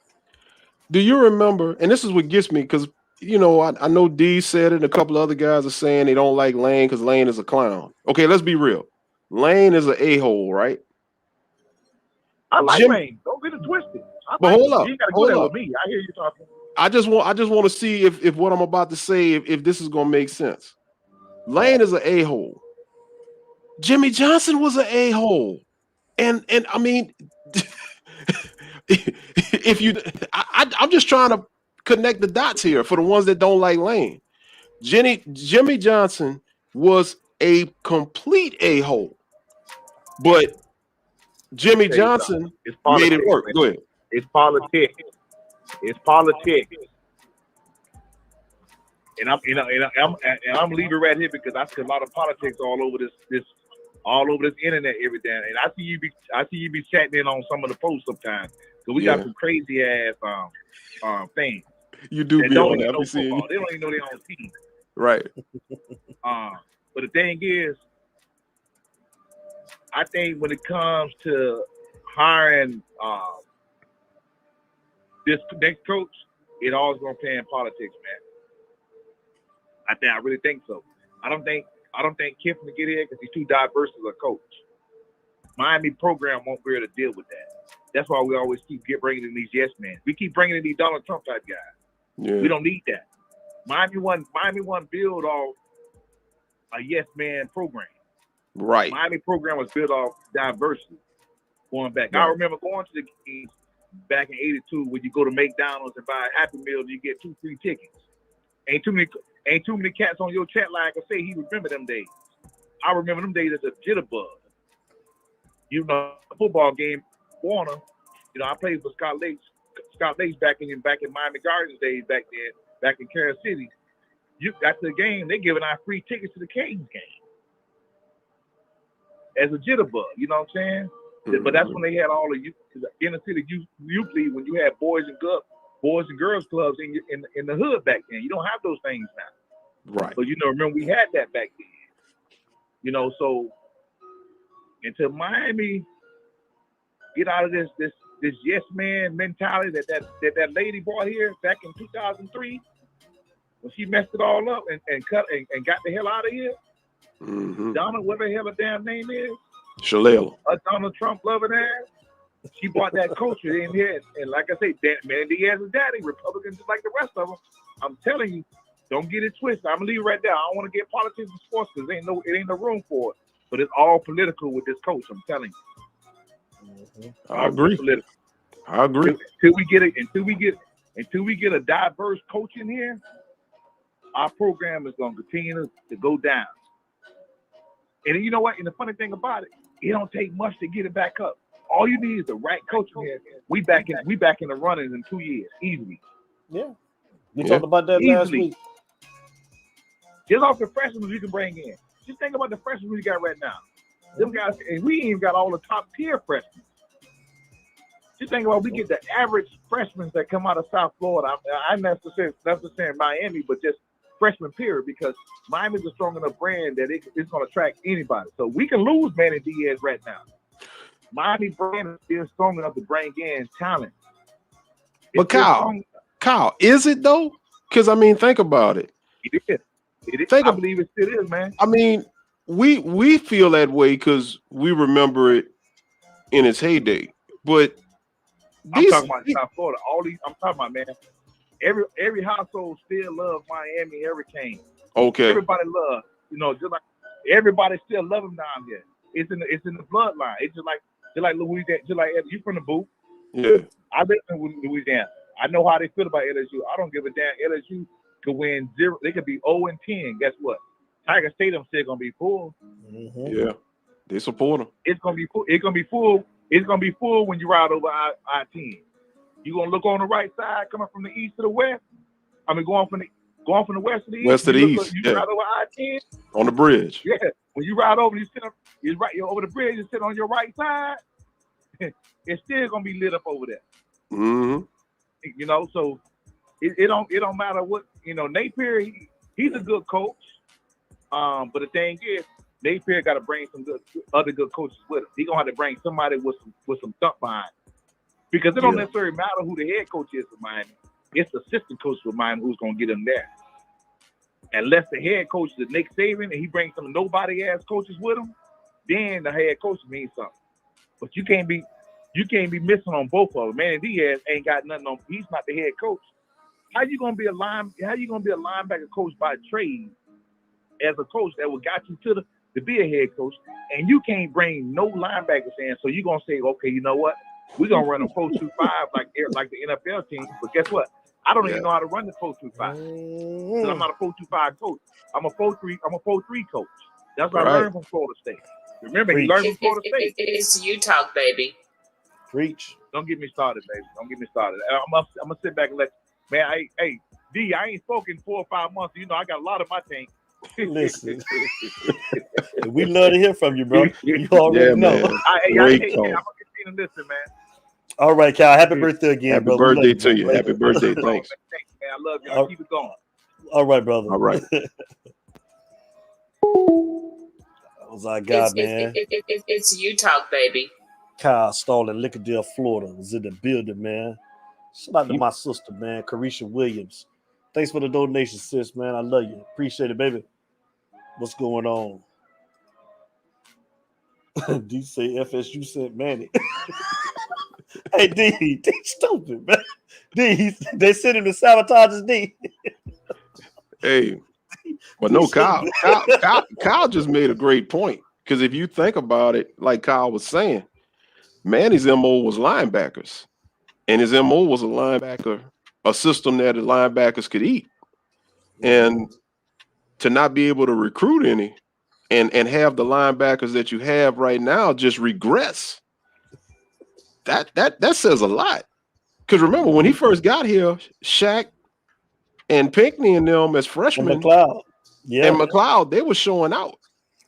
Do you remember, and this is what gets me, because, I know D said it, and a couple of other guys are saying they don't like Lane because Lane is a clown. Okay, let's be real. Lane is an a-hole, right? I like Lane. Don't get it twisted. But hold up. You ain't got to go there with me. I hear you talking. I just want to see if what I'm about to say, if this is going to make sense. Lane is an a-hole. Jimmy Johnson was an a-hole. And I mean, I'm just trying to connect the dots here for the ones that don't like Lane. Jimmy Johnson was a complete a-hole, but Jimmy Johnson made it work. Go ahead. It's politics. It's politics. And I'm leaving right here because I see a lot of politics all over this internet every day. And I see you be chatting in on some of the posts sometimes. So we got some crazy ass things. You do be on that. They don't even know their own team. Right. But the thing is, I think when it comes to hiring this next coach, it always gonna play in politics, man. I really think so. I don't think Kiffin will get here because he's too diverse as a coach. Miami program won't be able to deal with that. That's why we always keep bringing in these yes men. We keep bringing in these Donald Trump type guys. Yeah. We don't need that. Miami won build off a yes man program. Right. Miami program was built off diversity. Going back, right. I remember going to the games back in '82 when you go to McDonald's and buy a Happy Meal and you get 2 free tickets. Ain't too many cats on your chat line can say he remember them days. I remember them days as a jitterbug. Football game, Warner. I played for Scott Lakes back in Miami Gardens days back then, back in Kansas City. You got to the game, they giving out free tickets to the Canes game. As a jitterbug, you know what I'm saying? Mm-hmm. But that's when they had all the inner city youth league, when you had boys and girls clubs in the hood back then. You don't have those things now. Right. But remember we had that back then. So until Miami get out of this yes man mentality that lady brought here back in 2003 when she messed it all up and got the hell out of here. Mm-hmm. Donald, whatever the hell her damn name is. Shalala. Donald Trump loving ass. She brought that culture in here, and like I say, man, Diaz's daddy, Republicans just like the rest of them. I'm telling you, don't get it twisted. I'm gonna leave it right there. I don't want to get politics and sports because it ain't no room for it. But it's all political with this coach. I'm telling you. Mm-hmm. I agree. Political. I agree. Until we get a diverse coach in here, our program is gonna continue to go down. And you know what? And the funny thing about it, it don't take much to get it back up. All you need is the right coaching here. We back in the runnings in 2 years, easily. Yeah. We talked about that last week. Just off the freshmen you can bring in. Just think about the freshmen we got right now. Them guys, and we ain't even got all the top tier freshmen. Just think about we get the average freshmen that come out of South Florida. I'm not saying Miami, but just freshman period, because Miami's a strong enough brand that it's going to attract anybody. So we can lose Manny Diaz right now. Miami brand is still strong enough to bring in talent. But Kyle, is it though? Because I mean, think about it. It is. I believe it still is, man. I mean, we feel that way because we remember it in its heyday. But I'm talking about South Florida. I'm talking about, man. Every household still loves Miami Hurricanes. Okay. Everybody loves, just like everybody still love them down here. It's in the bloodline. It's just like Louisiana, just like you from the booth. Yeah. I live in Louisiana. I know how they feel about LSU. I don't give a damn. LSU could win 0. They could be 0-10. Guess what? Tiger Stadium still gonna be full. Mm-hmm. Yeah, they support them. It's gonna be full. It's gonna be full. It's gonna be full when you ride over I-10. You gonna look on the right side, coming from the east to the west. I mean, going from the west to the east. West to the east. You ride over I-10 on the bridge. Yeah, when you ride over, you're over the bridge. You sit on your right side. It's still gonna be lit up over there. Mm-hmm. So it don't matter what Napier. He's a good coach. But the thing is, Napier got to bring some other good coaches with him. He gonna have to bring somebody with some thump behind, because it don't necessarily matter who the head coach is for Miami. It's the assistant coach for Miami who's gonna get him there. Unless the head coach is Nick Saban and he brings some nobody ass coaches with him, then the head coach means something. But you can't be missing on both of them. Manny Diaz ain't got nothing on. He's not the head coach. How you gonna be a linebacker coach by trade as a coach that will got you to be a head coach, and you can't bring no linebackers in? So you're gonna say, okay, you know what? We're gonna run a 4-2-5 like the NFL team. But guess what? I don't even know how to run the 4-2-5. I'm not a 4-2-5 coach. I'm a 4-3 coach. That's what I learned from Florida State. Remember, he learned from Florida State. It's utalk, baby. Preach. Don't get me started, baby. Don't get me started. I'm gonna sit back and let man. Hey, D, I ain't spoken 4 or 5 months. I got a lot of my tank. Listen, we love to hear from you, bro. You already know. I'm gonna continue to listen, man. All right, Kyle. Happy birthday again, happy bro. Birthday to you. Happy birthday. Thanks. Thanks, man. I love you. I'll keep it going. All right, brother. All right. That was our guy, man. It's utalk, baby. Kyle Stall in Lickerdale, Florida, was in the building, man. Shout out to my sister, man, Carisha Williams. Thanks for the donation, sis, man. I love you. Appreciate it, baby. What's going on? D say FSU sent Manny. Hey, D, they stupid, man. D, they sent him to sabotage his D. Hey, but no, Kyle just made a great point. Because if you think about it, like Kyle was saying, Manny's MO was linebackers. And his MO was a system that the linebackers could eat. And to not be able to recruit any and have the linebackers that you have right now just regress, that says a lot. Because remember, when he first got here, Shaq and Pinckney and them as freshmen, and McLeod, they were showing out.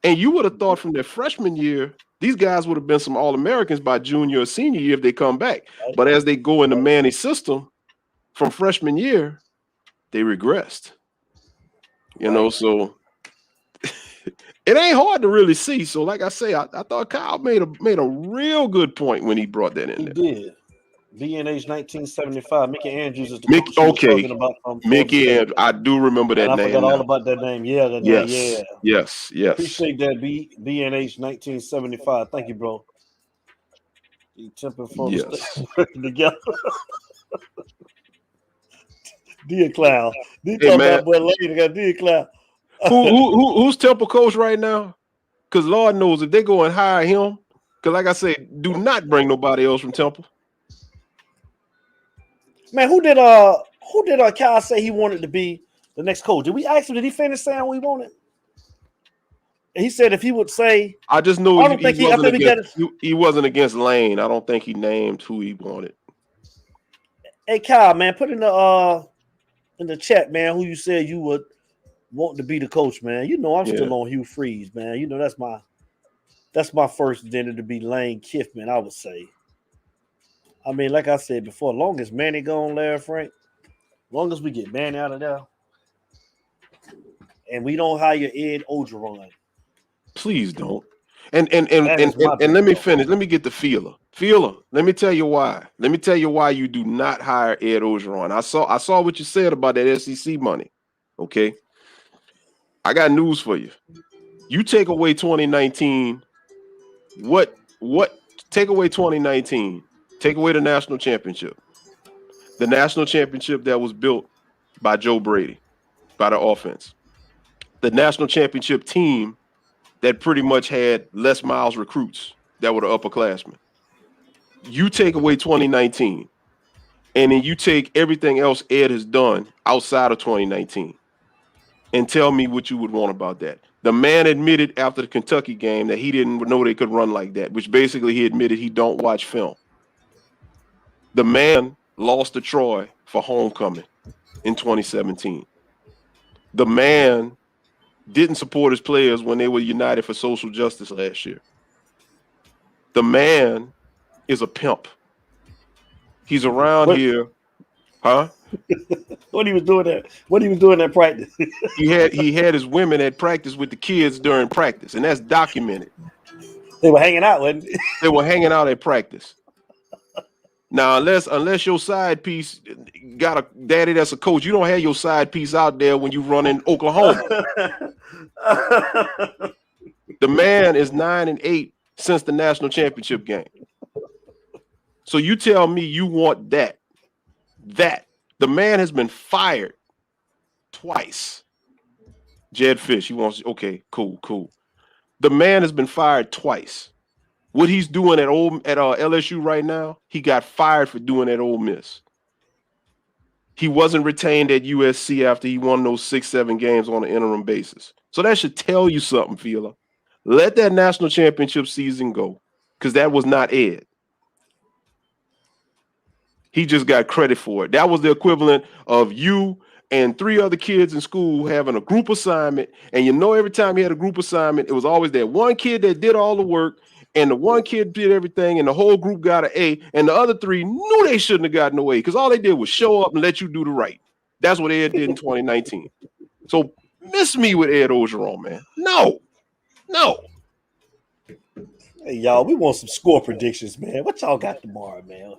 And you would have thought from their freshman year, these guys would have been some All-Americans by junior or senior year if they come back. But as they go in the Manny system from freshman year, they regressed. So it ain't hard to really see. So like I say, I thought Kyle made a real good point when he brought that in there. He did. VNH 1975. Mickey Andrews is the Mickey, coach talking about Mickey Andrews. I do remember that name. I forgot all about that name. Yeah, that name. Yeah. Yes. Appreciate that, VNH 1975. Thank you, bro. You temping folks together. D Clown. D talking about boy later. Got D Clown. Who's Temple coach right now? Because Lord knows if they go and hire him, because like I say, do not bring nobody else from Temple. Man, who did Kyle say he wanted to be the next coach? Did we ask him? Did he finish saying what he wanted? he said if he would say, I just know I don't think he. I think he wasn't against Lane. I don't think he named who he wanted. Hey Kyle, man, put in the chat, man, who you said you would want to be the coach, man. You know I'm still on Hugh Freeze, man. You know that's my first dinner to be Lane Kiffin, I would say. I mean, like I said before, long as Manny gone, Larry Frank, long as we get Manny out of there, and we don't hire Ed Ogeron. Please don't. And let me finish. Let me get the feeler. Feeler, let me tell you why. Let me tell you why you do not hire Ed Ogeron. I saw what you said about that SEC money. Okay. I got news for you. You take away 2019. What take away 2019? Take away the national championship. The national championship that was built by Joe Brady, by the offense. The national championship team that pretty much had Les Miles recruits that were the upperclassmen. You take away 2019, and then you take everything else Ed has done outside of 2019, and tell me what you would want about that. The man admitted after the Kentucky game that he didn't know they could run like that, which basically he admitted he don't watch film. The man lost to Troy for homecoming in 2017. The man didn't support his players when they were united for social justice last year. The man is a pimp. He's around here, huh? What he was doing that? What he was doing at practice? he had his women at practice with the kids during practice, and that's documented. They were hanging out, wasn't they? They were hanging out at practice. Now, unless your side piece got a daddy that's a coach, you don't have your side piece out there when you run in Oklahoma. The man is 9-8 since the national championship game. So you tell me you want that. The man has been fired twice. Jed Fish, he wants, okay, cool. The man has been fired twice. What he's doing at LSU right now, he got fired for doing at Ole Miss. He wasn't retained at USC after he won those 6-7 games on an interim basis. So that should tell you something, Fila. Let that national championship season go, because that was not Ed. He just got credit for it. That was the equivalent of you and 3 other kids in school having a group assignment. And you know, every time you had a group assignment, it was always that one kid that did all the work, and the one kid did everything, and the whole group got an A, and the other 3 knew they shouldn't have gotten an A because all they did was show up and let you do the right. That's what Ed did in 2019. So miss me with Ed Ogeron, man. No. Hey, y'all, we want some score predictions, man. What y'all got tomorrow, man?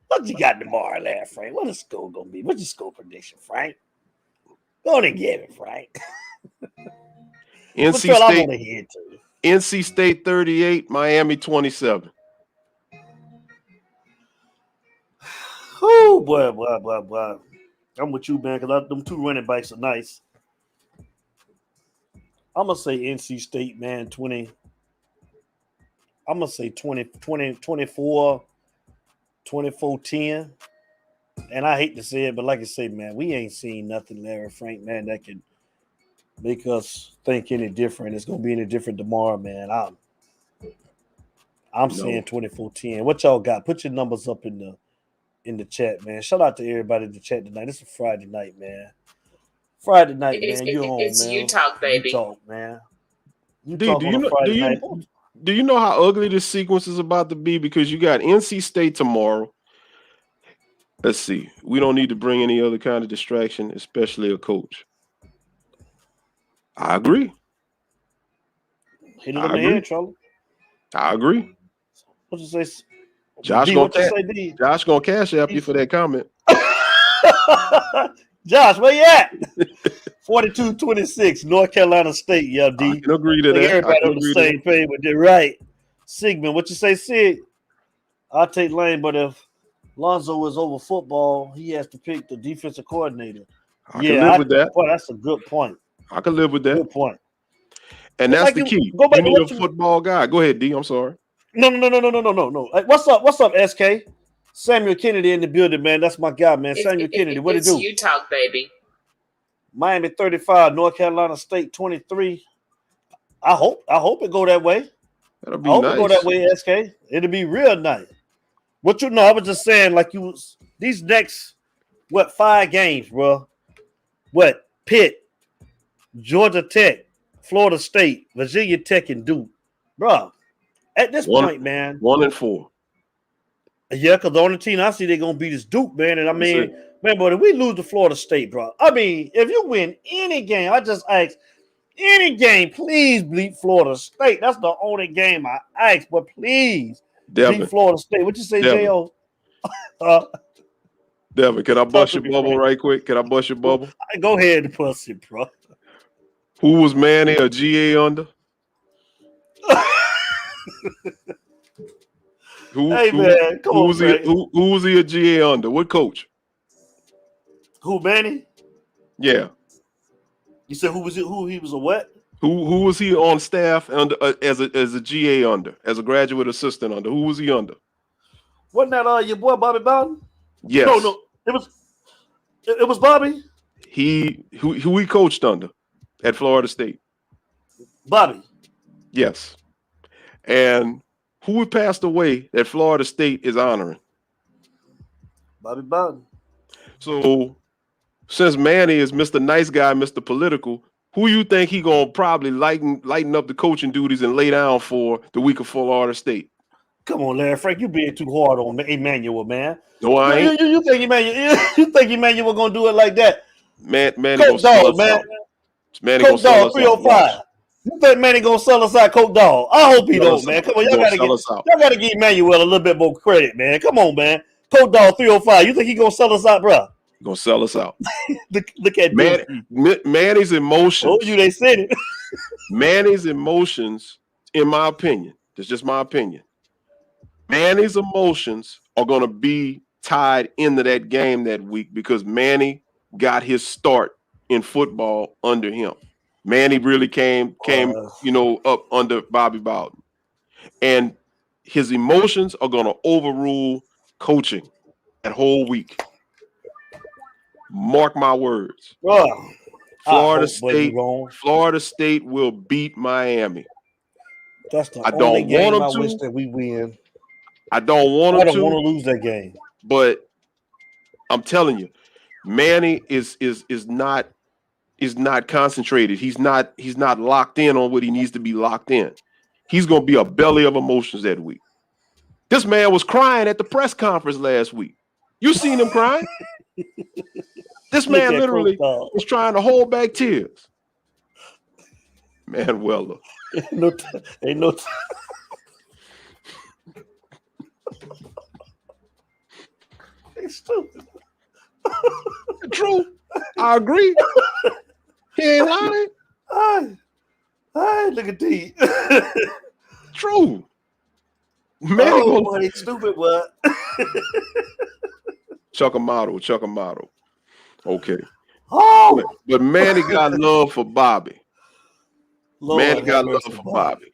What you got tomorrow, Larry Frank? What is score gonna be? What's your score prediction, Frank? Go on and get it, Frank. NC State 38, Miami 27. Oh boy. I'm with you, man, because them 2 running backs are nice. I'm gonna say NC State, man, 20. I'm gonna say 24, 10. And I hate to say it, but like I say, man, we ain't seen nothing, Larry Frank, man, that can make us think any different. It's gonna be any different tomorrow, man. I'm saying 24-10. What y'all got? Put your numbers up in the chat, man. Shout out to everybody in the chat tonight. It's a Friday night, man. Friday night, man. You home, it's man. utalk, baby. Utalk, man. Do you know how ugly this sequence is about to be? Because you got NC State tomorrow. Let's see. We don't need to bring any other kind of distraction, especially a coach. I agree. Hit it on the head, Charlie. I agree. What you say? Josh gonna cash app you for that comment. Josh, where you at? 42-26, North Carolina State. Yeah, D. I can agree to that. Everybody on the same page with it, right? Sigmund, what you say, Sig? I'll take Lane, but if Lonzo is over football, he has to pick the defensive coordinator. I can live with that. Boy, that's a good point. I can live with that. Good point. And that's the key. You need a football guy. Go ahead, D. I'm sorry. No. What's up, SK? Samuel Kennedy in the building, man. That's my guy, man. Samuel Kennedy, what it do? It's utalk, baby. Miami 35, North Carolina State 23. I hope it go that way. That'll be I hope nice. it go that way, SK. It'll be real nice. What you know, I was just saying, like you was these next 5 games, bro. What? Pitt, Georgia Tech, Florida State, Virginia Tech, and Duke. Bro, at this point, man. 1-4. Yeah, because the only team I see they're gonna beat is Duke, man. And I mean, man, but if we lose to Florida State, bro. I mean, if you win any game, I just ask any game, please beat Florida State. That's the only game I ask, but please beat Florida State. What you say, J.O.? Devin, can I bust your bubble right quick? Can I bust your bubble? Go ahead and bust it, bro. Who was Manny a GA under? Who was he a GA under? What coach? Who, Manny? Yeah. You said who was it? Who he was a what? Who was he on staff under as a GA under, as a graduate assistant under? Who was he under? Wasn't that your boy Bobby Bowden? Yes. No. It was Bobby. Who he coached under at Florida State. Bobby. Yes. And who passed away that Florida State is honoring? Bobby Bowden. So since Manny is Mr. Nice Guy, Mr. Political, who you think he gonna probably lighten up the coaching duties and lay down for the week of Florida State? Come on, Larry Frank, you being too hard on Emmanuel, man. No, I ain't. You think Emmanuel gonna do it like that? Manny Coach Dog, man. Coach Dog 305. You think Manny gonna sell us out, Coach Dog? I hope he don't, man. Come on, y'all gotta give Emmanuel a little bit more credit, man. Come on, man. Coach Dog 305. You think he gonna sell us out, bro? Gonna sell us out. Look at Manny's emotions. Oh, they said it. Manny's emotions, in my opinion, that's just my opinion. Manny's emotions are gonna be tied into that game that week because Manny got his start in football under him. Manny really came up under Bobby Bowden. And his emotions are gonna overrule coaching that whole week. Mark my words. Florida State will beat Miami. That's the only game I wish that we win. I don't want to lose that game. But I'm telling you, Manny is not concentrated. He's not locked in on what he needs to be locked in. He's gonna be a belly of emotions that week. This man was crying at the press conference last week. You seen him crying? This man literally was trying to hold back tears. Man, Weller. Ain't no He's stupid. True. I agree. He ain't lying. All right, look at these. True. Man, he's stupid, what? Chuck a model. Okay. Oh, but Manny got love for Bobby. Manny got love for Bobby.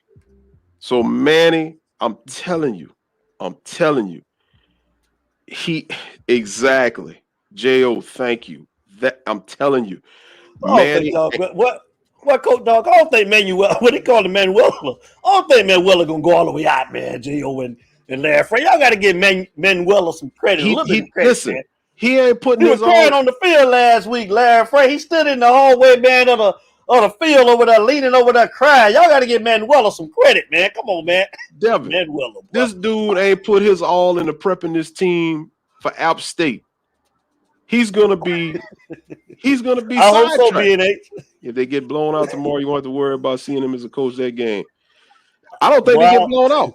So Manny, I'm telling you, he exactly. J.O., thank you. That I'm telling you. Manny, what Coach Dog? I don't think Manuel, what they call him Manuel. I don't think Manuel gonna go all the way out, man. J.O. and Larry Frank. Y'all gotta give Manuel some credit. Listen, man. He ain't putting his crying on the field last week, Larry Frank. He stood in the hallway, man, of the field over there, leaning over there crying. Y'all gotta give Manuel some credit, man. Come on, man. Devin, Manuel, this dude ain't put his all into prepping this team for App State. He's gonna be I hope so, BNH. If they get blown out tomorrow, you won't have to worry about seeing him as a coach that game. I don't think they get blown out.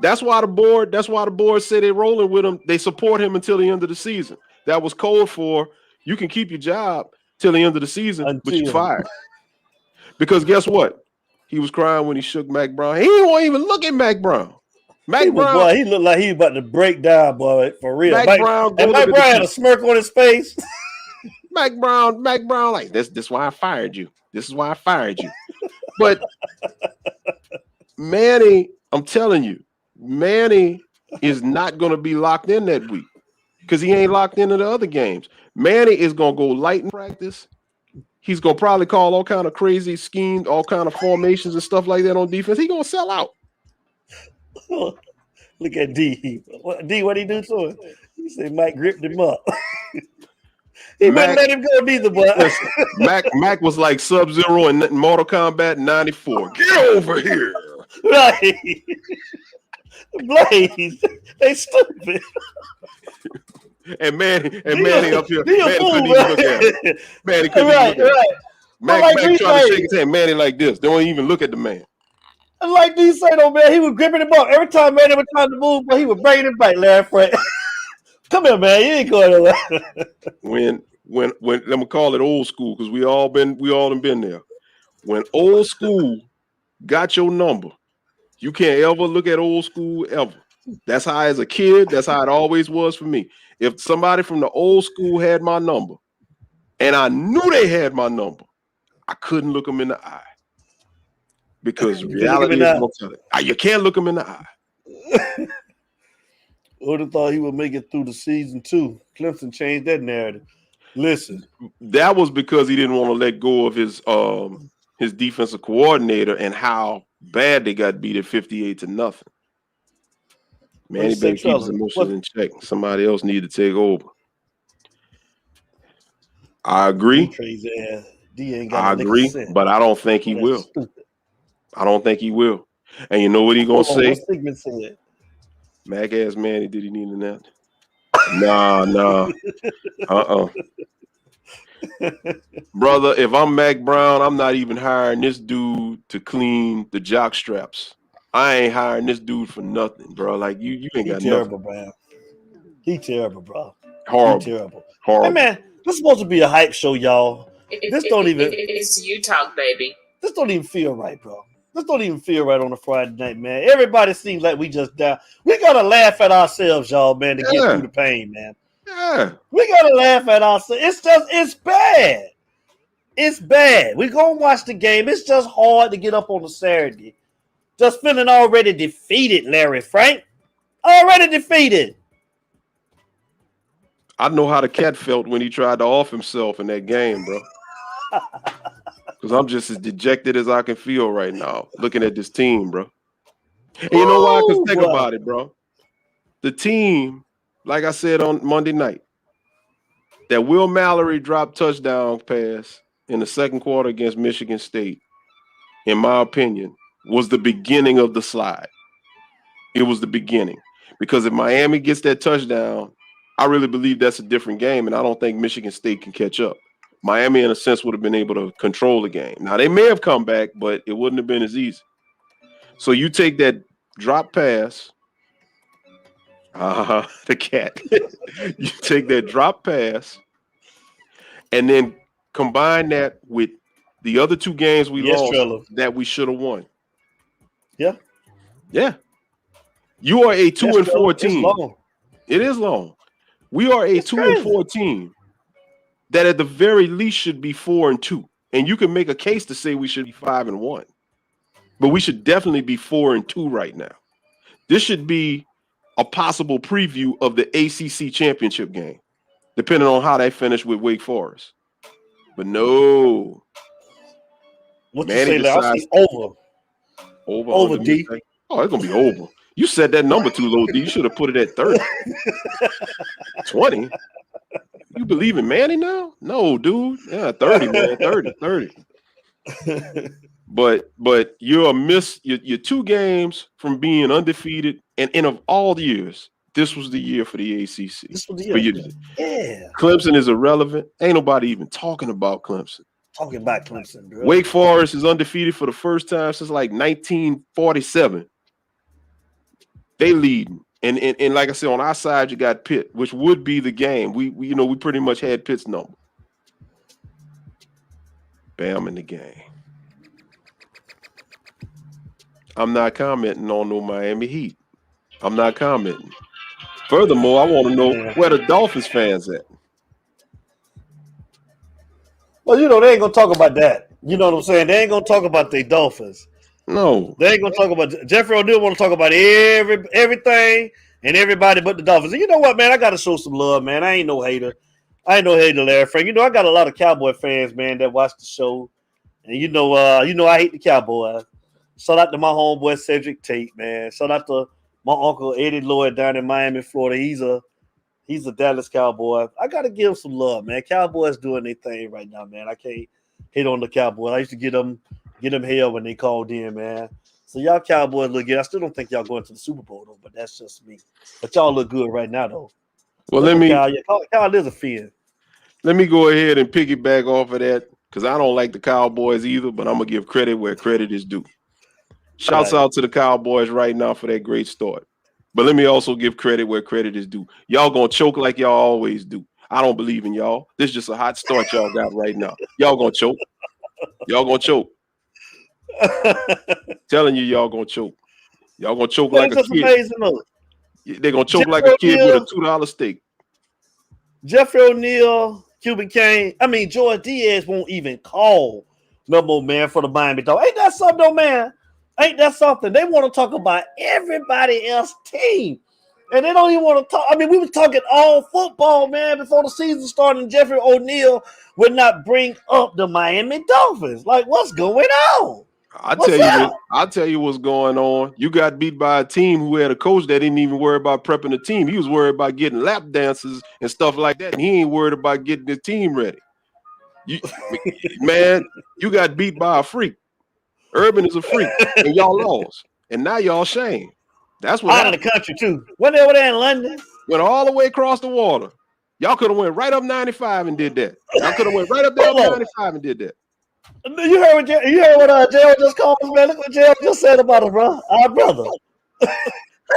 That's why the board said they're rolling with him. They support him until the end of the season. That was code for you can keep your job till the end of the season, but you're fired. Because guess what? He was crying when he shook Mac Brown. He won't even look at Mac Brown. He looked like he was about to break down, boy, for real. Mac Brown had a smirk on his face. Mac Brown, like this is why I fired you. This is why I fired you. But Manny, I'm telling you, Manny is not going to be locked in that week because he ain't locked into the other games. Manny is going to go light in practice He's gonna probably call all kind of crazy schemes, all kind of formations and stuff like that on defense. He gonna sell out. Look at D. What he do to him? He said Mike gripped him up. He wouldn't let him go neither, but Mac was like Sub-Zero in Mortal Kombat 94. Get over here. Right. Blaze, they stupid. And Manny up here. Manny fool, couldn't even look at him. Manny couldn't even look at him. Mac trying to shake his hand. Manny like this. Don't even look at the man. And like D say though, man, he was gripping him up. Every time Manny was trying to move, but he was bringing him back, Larry Frank. Come here, man. You ain't going nowhere. When let me call it old school, because we all been there. When old school got your number, you can't ever look at old school ever. That's how, as a kid, that's how it always was for me. If somebody from the old school had my number, and I knew they had my number, I couldn't look them in the eye. Because reality is gonna tell it. You can't look them in the eye. Would have thought he would make it through the season too. Clemson changed that narrative. Listen, that was because he didn't want to let go of his defensive coordinator and how bad they got beat at 58-0. Manny been keeping his emotions in check. Somebody else needed to take over. I agree. Crazy ass. I agree, but I don't think he will. I don't think he will. And you know what he gonna say? Mac asked Manny, did he need a nap? Nah. Brother, if I'm Mac Brown, I'm not even hiring this dude to clean the jock straps. I ain't hiring this dude for nothing, bro. Like you ain't got terrible, nothing. Man. He terrible, bro. Horrible. He terrible. Horrible. Hey man, this is supposed to be a hype show, y'all. It's utalk, baby. This don't even feel right, bro. This don't even feel right on a Friday night, man. Everybody seems like we just down. We gotta laugh at ourselves, y'all, man, to get through the pain, man. Yeah. We gotta laugh at ourselves. It's bad. It's bad. We're gonna watch the game. It's just hard to get up on a Saturday. Just feeling already defeated, Larry Frank. Already defeated. I know how the cat felt when he tried to off himself in that game, bro. Because I'm just as dejected as I can feel right now looking at this team, bro. And you know why? Because think about it, bro. The team, like I said on Monday night, that Will Mallory dropped touchdown pass in the second quarter against Michigan State, in my opinion, was the beginning of the slide. It was the beginning. Because if Miami gets that touchdown, I really believe that's a different game, and I don't think Michigan State can catch up. Miami, in a sense, would have been able to control the game. Now, they may have come back, but it wouldn't have been as easy. So you take that drop pass, the cat. You take that drop pass, and then combine that with the other two games we lost that we should have won. Yeah. Yeah. You are a 2-4 team. It is long. We are a 2-4 team that at the very least should be 4-2. And you can make a case to say we should be 5-1. But we should definitely be 4-2 right now. This should be a possible preview of the ACC championship game, depending on how they finish with Wake Forest. But no. What you say, Larry? Over. Over, D. Oh, it's going to be over. You said that number too low, D. You should have put it at 30. 20. You believe in Manny now? No, dude. Yeah, 30, man. 30. But you're 2 games from being undefeated, and of all the years, this was the year for the ACC. This was the year. Yeah. Clemson is irrelevant. Ain't nobody even talking about Clemson. Talking about Clemson, bro. Wake Forest is undefeated for the first time since like 1947. They leading. And like I said, on our side, you got Pitt, which would be the game. We pretty much had Pitt's number. Bam in the game. I'm not commenting on no Miami Heat. I'm not commenting. Furthermore, I want to know where the Dolphins fans at. Well, they ain't gonna talk about that. You know what I'm saying? They ain't gonna talk about the Dolphins. No, they ain't gonna talk about Jeffrey O'Neal. Want to talk about everything and everybody but the Dolphins. And you know what, man? I gotta show some love, man. I ain't no hater. I ain't no hater, Larry Frank. You know, I got a lot of Cowboy fans, man, that watch the show. And you know I hate the Cowboys. Shout out to my homeboy Cedric Tate, man. Shout out to my uncle Eddie Lloyd down in Miami, Florida. He's a Dallas Cowboy. I gotta give him some love, man. Cowboys doing their thing right now, man. I can't hate on the Cowboys. I used to get them hell when they called in, man. So y'all Cowboys look good. I still don't think y'all going to the Super Bowl though, but that's just me. But y'all look good right now though. Well, Kyle is a fan. Let me go ahead and piggyback off of that because I don't like the Cowboys either, but I'm gonna give credit where credit is due. Shouts out to the Cowboys right now for that great start. But let me also give credit where credit is due. Y'all gonna choke like y'all always do. I don't believe in y'all. This is just a hot start y'all got right now. Y'all gonna choke. Y'all gonna choke. Telling you, y'all gonna choke. Y'all gonna choke like a kid. Amazing, they're gonna choke like a kid with a $2 steak. Jeffrey O'Neal, Cuban Kane. I mean, George Diaz won't even call no more, man, for the Miami Dolphins. Ain't that something, though, man? Ain't that something? They want to talk about everybody else's team. And they don't even want to talk. I mean, we were talking all football, man, before the season started. And Jeffrey O'Neal would not bring up the Miami Dolphins. Like, what's going on? I'll tell you what's going on. You got beat by a team who had a coach that didn't even worry about prepping the team. He was worried about getting lap dances and stuff like that. And he ain't worried about getting the team ready. Man, you got beat by a freak. Urban is a freak, and y'all lost. And now y'all shame. That's what out of the country, too. Went over there in London. Went all the way across the water. Y'all could have went right up 95 and did that. Y'all could have went right up there 95 and did that. You heard what J.O. just called us, man. Look what J.O. just said about us, bro. Our brother.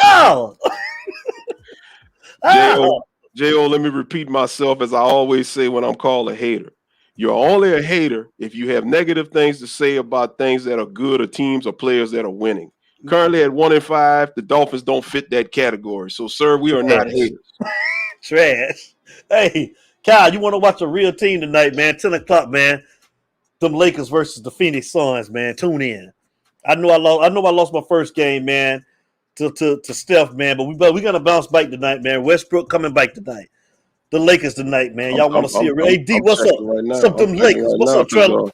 No. J.O., let me repeat myself as I always say when I'm called a hater. You're only a hater if you have negative things to say about things that are good or teams or players that are winning. Currently at 1-5, the Dolphins don't fit that category. So, sir, we are not haters. Trash. Hey, Kyle, you want to watch a real team tonight, man? 10 o'clock, man. Them Lakers versus the Phoenix Suns, man. Tune in. I know I lost my first game, man, to Steph, man. But we're gonna bounce back tonight, man. Westbrook coming back tonight. The Lakers tonight, man. Y'all want to see it? AD, what's up? Right what's up, them Lakers? What's up, Trevor?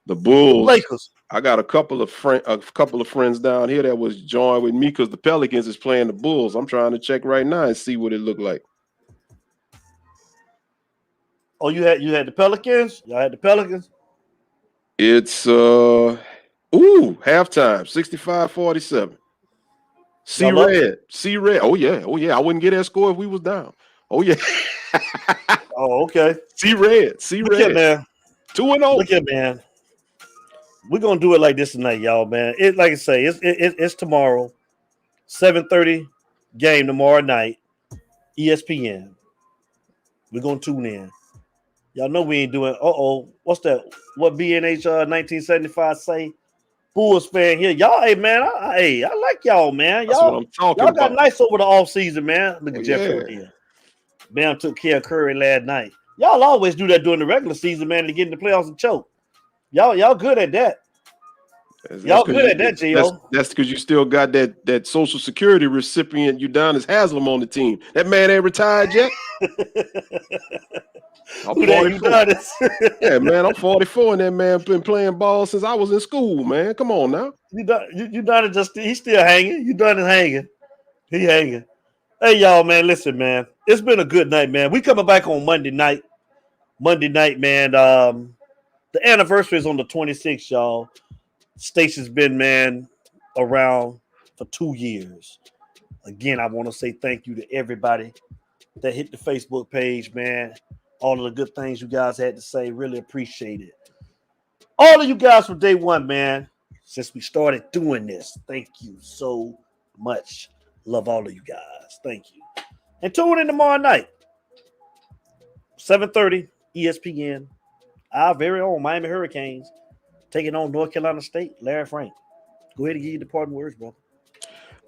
The Bulls. Lakers. I got a couple of friends down here that was joined with me because the Pelicans is playing the Bulls. I'm trying to check right now and see what it looked like. Oh, you had the Pelicans? Y'all had the Pelicans? It's halftime, 65-47. C-Red. Oh yeah. I wouldn't get that score if we was down. Oh yeah. Oh, okay. C-Red. Look at man. 2-0. Look at man. We're gonna do it like this tonight, y'all, man. It like I say, it's tomorrow, 7:30 game tomorrow night, ESPN. We're gonna tune in. Y'all know we ain't doing. What's that? What BNH 1975 say? Bulls fan here, y'all. Hey man, I like y'all, man. That's what I'm talking y'all got about. nice over the off season, man. Look at Jeff here. Bam took care of Curry last night. Y'all always do that during the regular season, man, to get in the playoffs and choke. Y'all good at that. Y'all good at that, Gio. That's because you still got that Social Security recipient Udonis Haslam on the team. That man ain't retired yet. I'm 44. Yeah, man, I'm 44, and that man been playing ball since I was in school, man. Come on now. Udonis he's still hanging. Udonis hanging. He hanging. Hey, y'all, man, listen, man. It's been a good night, man. We coming back on Monday night. Monday night, man. The anniversary is on the 26th, y'all. Station's been, man, around for 2 years. Again, I want to say thank you to everybody that hit the Facebook page, man. All of the good things you guys had to say. Really appreciate it. All of you guys from day one, man, since we started doing this. Thank you so much. Love all of you guys. Thank you. And tune in tomorrow night. 7:30 ESPN. Our very own Miami Hurricanes taking on North Carolina State. Larry Frank. Go ahead and give you the parting words, bro.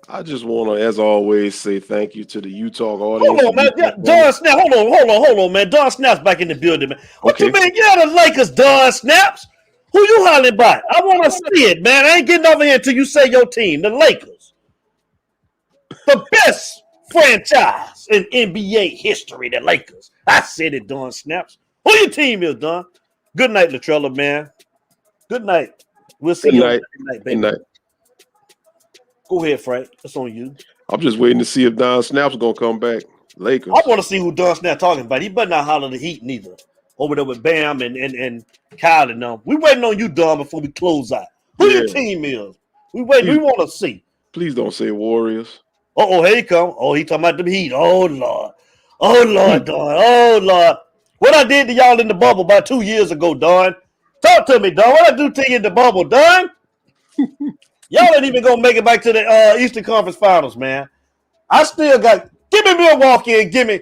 I just want to, as always, say thank you to the utalk audience. Hold on, man. Don Snaps. Hold on, man. Don Snaps back in the building, man. What you mean? Yeah, the Lakers, Don Snaps. Who you hollering by? I want to see it, man. I ain't getting over here until you say your team, the Lakers. The best franchise greatest in NBA history, the Lakers. I said it, Don Snaps. Who your team is, Don? Good night, Latrella, man. Good night. We'll see you on Sunday night, baby. Good night. Go ahead, Frank. It's on you. I'm just waiting to see if Don Snap's gonna come back. Lakers. I want to see who Don Snap talking about. He better not holler the Heat neither. Over there with Bam and Kyle and them. We waiting on you, Don, before we close out. Who your team is? We waiting. We want to see. Please don't say Warriors. Oh, here he come. Oh, he talking about the Heat. Oh, Lord. Oh, Lord, Don. Oh, Lord. What I did to y'all in the bubble about 2 years ago, Don. Talk to me, Don. What I do to you in the bubble, Don? Y'all ain't even going to make it back to the Eastern Conference Finals, man. I still got – give me Milwaukee and give me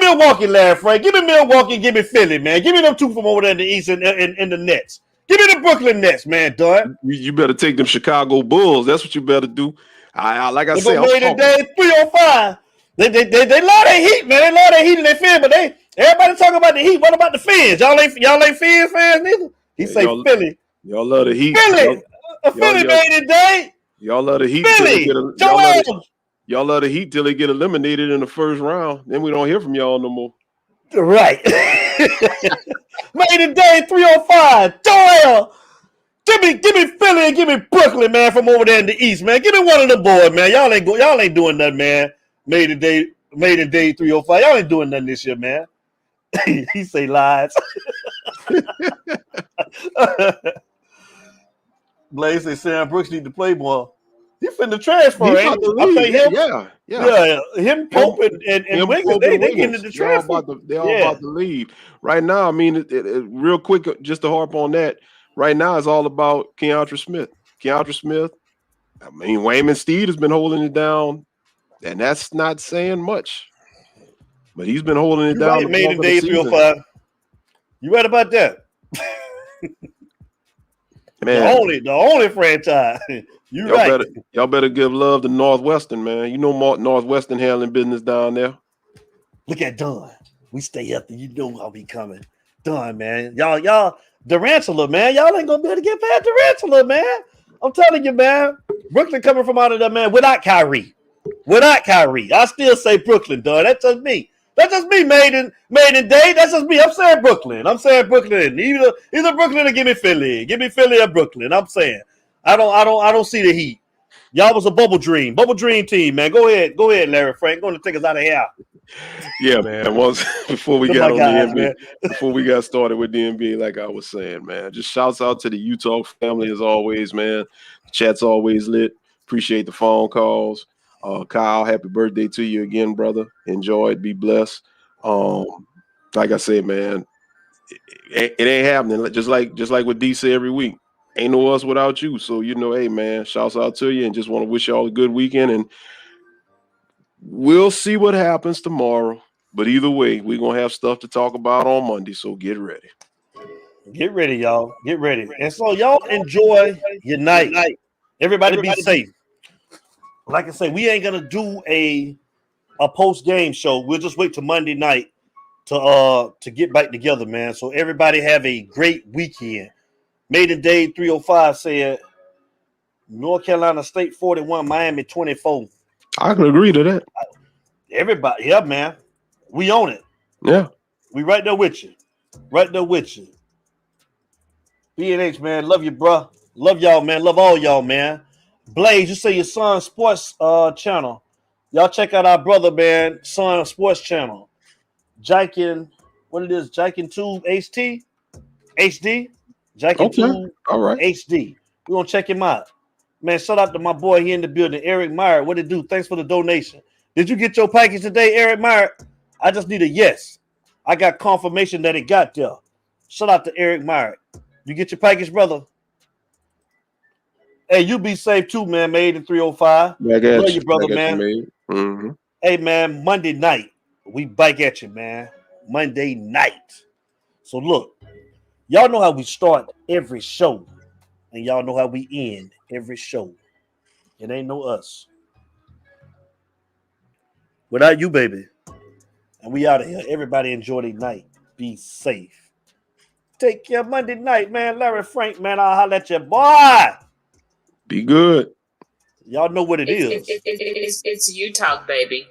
Milwaukee, Larry Frank. Give me Milwaukee and give me Philly, man. Give me them two from over there in the East and the Nets. Give me the Brooklyn Nets, man, Don. You better take them Chicago Bulls. That's what you better do. Like I said, today 305. They love their Heat, man. They love their Heat and their fans, but everybody talking about the Heat. What about the fans? Y'all ain't Fans fans neither. He say Philly. Y'all love the Heat. Philly made it day. Y'all love the Heat. Philly. Y'all love the Heat till they get eliminated in the first round. Then we don't hear from y'all no more. Right. Made it day 305. Joel. Give me Philly and give me Brooklyn, man, from over there in the East, man. Give me one of the boys, man. Y'all ain't doing nothing, man. Made it day 305. Y'all ain't doing nothing this year, man. He say lies. Blaze say Sam Brooks need to play more. He finna transfer, ain't he? Yeah. Him, Pope, and Wiggins, they getting into the transfer. They all about to leave. Right now, I mean, real quick, just to harp on that, right now it's all about Keandre Smith. I mean, Wayman Steed has been holding it down, and that's not saying much. But he's been holding it down. Right, made it day 305. You right about that? Man, the only franchise. Y'all better give love to Northwestern, man. You know Northwestern handling business down there. Look at Don. We stay up there. You know I'll be coming. Don, man. Y'all, Durantula, man. Y'all ain't gonna be able to get past Durantula, man. I'm telling you, man. Brooklyn coming from out of there, man, without Kyrie. I still say Brooklyn, Don. That's just me. That's just me, made in day. That's just me. I'm saying Brooklyn. Either Brooklyn or give me Philly. Give me Philly or Brooklyn. I'm saying. I don't see the Heat. Y'all was a bubble dream team, man. Go ahead, Larry Frank. Going to take us out of here. Yeah, man. Before we got started with the NBA, like I was saying, man, just shouts out to the utalk family as always, man. The chat's always lit. Appreciate the phone calls. Kyle, happy birthday to you again, brother. Enjoy it. Be blessed. Like I said, man, it ain't happening. Just like what D say every week. Ain't no us without you. So, hey, man, shouts out to you and just want to wish y'all a good weekend. And we'll see what happens tomorrow. But either way, we're going to have stuff to talk about on Monday. So get ready. Get ready, y'all. Get ready. And so y'all enjoy your night. Everybody be safe. Like I say, we ain't going to do a post-game show. We'll just wait till Monday night to get back together, man. So everybody have a great weekend. Made in day 305 said North Carolina State 41, Miami 24. I can agree to that. Everybody, yeah, man. We own it. Yeah. We right there with you. B&H, man. Love you, bro. Love y'all, man. Love all y'all, man. Blaze, you say your Son Sports channel. Y'all check out our brother, man. Son Sports channel. Jaikin, what it is? Jaikin 2 HD? Jackie 2 all right. HD. We're going to check him out. Man, shout out to my boy here in the building, Eric Meyer. What it do? Thanks for the donation. Did you get your package today, Eric Meyer? I just need a yes. I got confirmation that it got there. Shout out to Eric Meyer. You get your package, brother? Hey, you be safe too, man. Made in 305. Love you, brother, man. Mm-hmm. Hey, man, Monday night. We bike at you, man. Monday night. So, look. Y'all know how we start every show, and y'all know how we end every show. It ain't no us. Without you, baby. And we out of here. Everybody enjoy their night. Be safe. Take care Monday night, man. Larry Frank, man. I'll holler at you, boy. Be good. Y'all know what it is. It's utalk, baby.